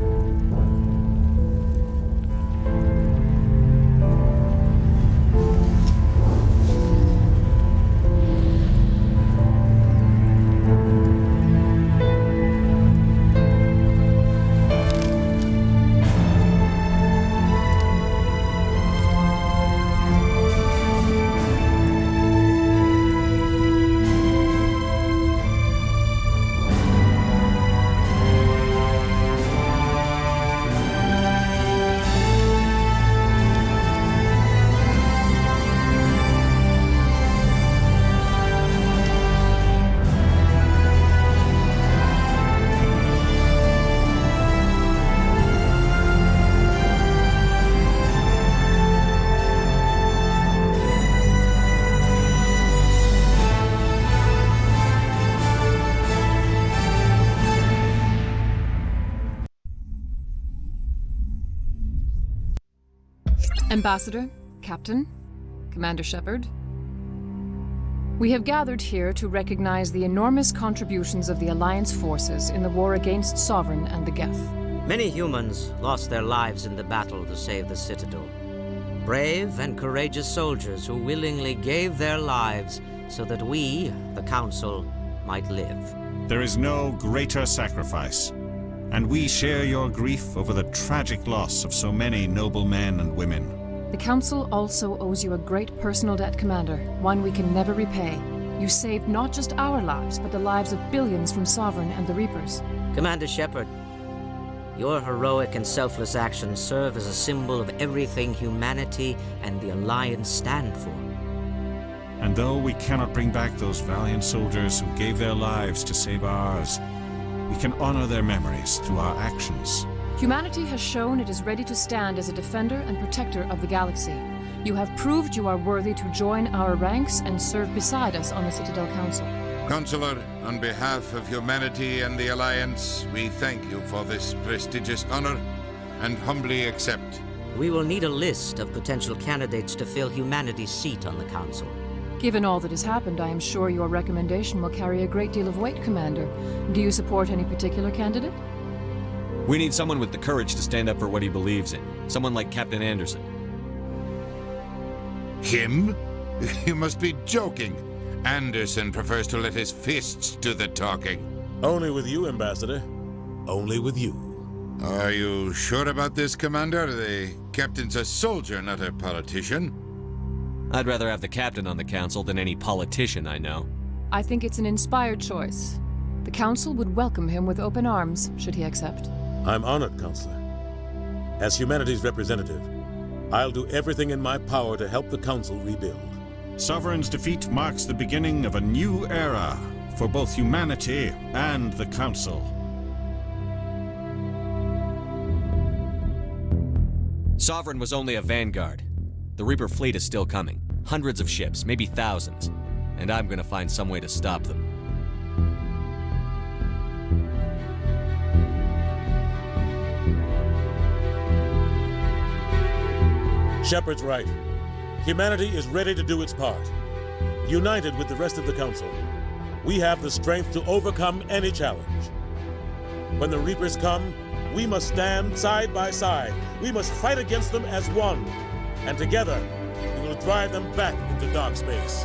Ambassador, Captain, Commander Shepard, we have gathered here to recognize the enormous contributions of the Alliance forces in the war against Sovereign and the Geth. Many humans lost their lives in the battle to save the Citadel. Brave and courageous soldiers who willingly gave their lives so that we, the Council, might live. There is no greater sacrifice, and we share your grief over the tragic loss of so many noble men and women. The Council also owes you a great personal debt, Commander, one we can never repay. You saved not just our lives, but the lives of billions from Sovereign and the Reapers. Commander Shepard, your heroic and selfless actions serve as a symbol of everything humanity and the Alliance stand for. And though we cannot bring back those valiant soldiers who gave their lives to save ours, we can honor their memories through our actions. Humanity has shown it is ready to stand as a defender and protector of the galaxy. You have proved you are worthy to join our ranks and serve beside us on the Citadel Council. Consular, on behalf of humanity and the Alliance, we thank you for this prestigious honor and humbly accept. We will need a list of potential candidates to fill humanity's seat on the Council. Given all that has happened, I am sure your recommendation will carry a great deal of weight, Commander. Do you support any particular candidate? We need someone with the courage to stand up for what he believes in. Someone like Captain Anderson. Him? You must be joking. Anderson prefers to let his fists do the talking. Only with you, Ambassador. Only with you. Are you sure about this, Commander? The captain's a soldier, not a politician. I'd rather have the captain on the council than any politician I know. I think it's an inspired choice. The Council would welcome him with open arms, should he accept. I'm honored, Counselor. As humanity's representative, I'll do everything in my power to help the Council rebuild. Sovereign's defeat marks the beginning of a new era for both humanity and the Council. Sovereign was only a vanguard. The Reaper fleet is still coming. Hundreds of ships, maybe thousands. And I'm gonna find some way to stop them. Shepard's right. Humanity is ready to do its part. United with the rest of the Council, we have the strength to overcome any challenge. When the Reapers come, we must stand side by side. We must fight against them as one. And together, we will drive them back into dark space.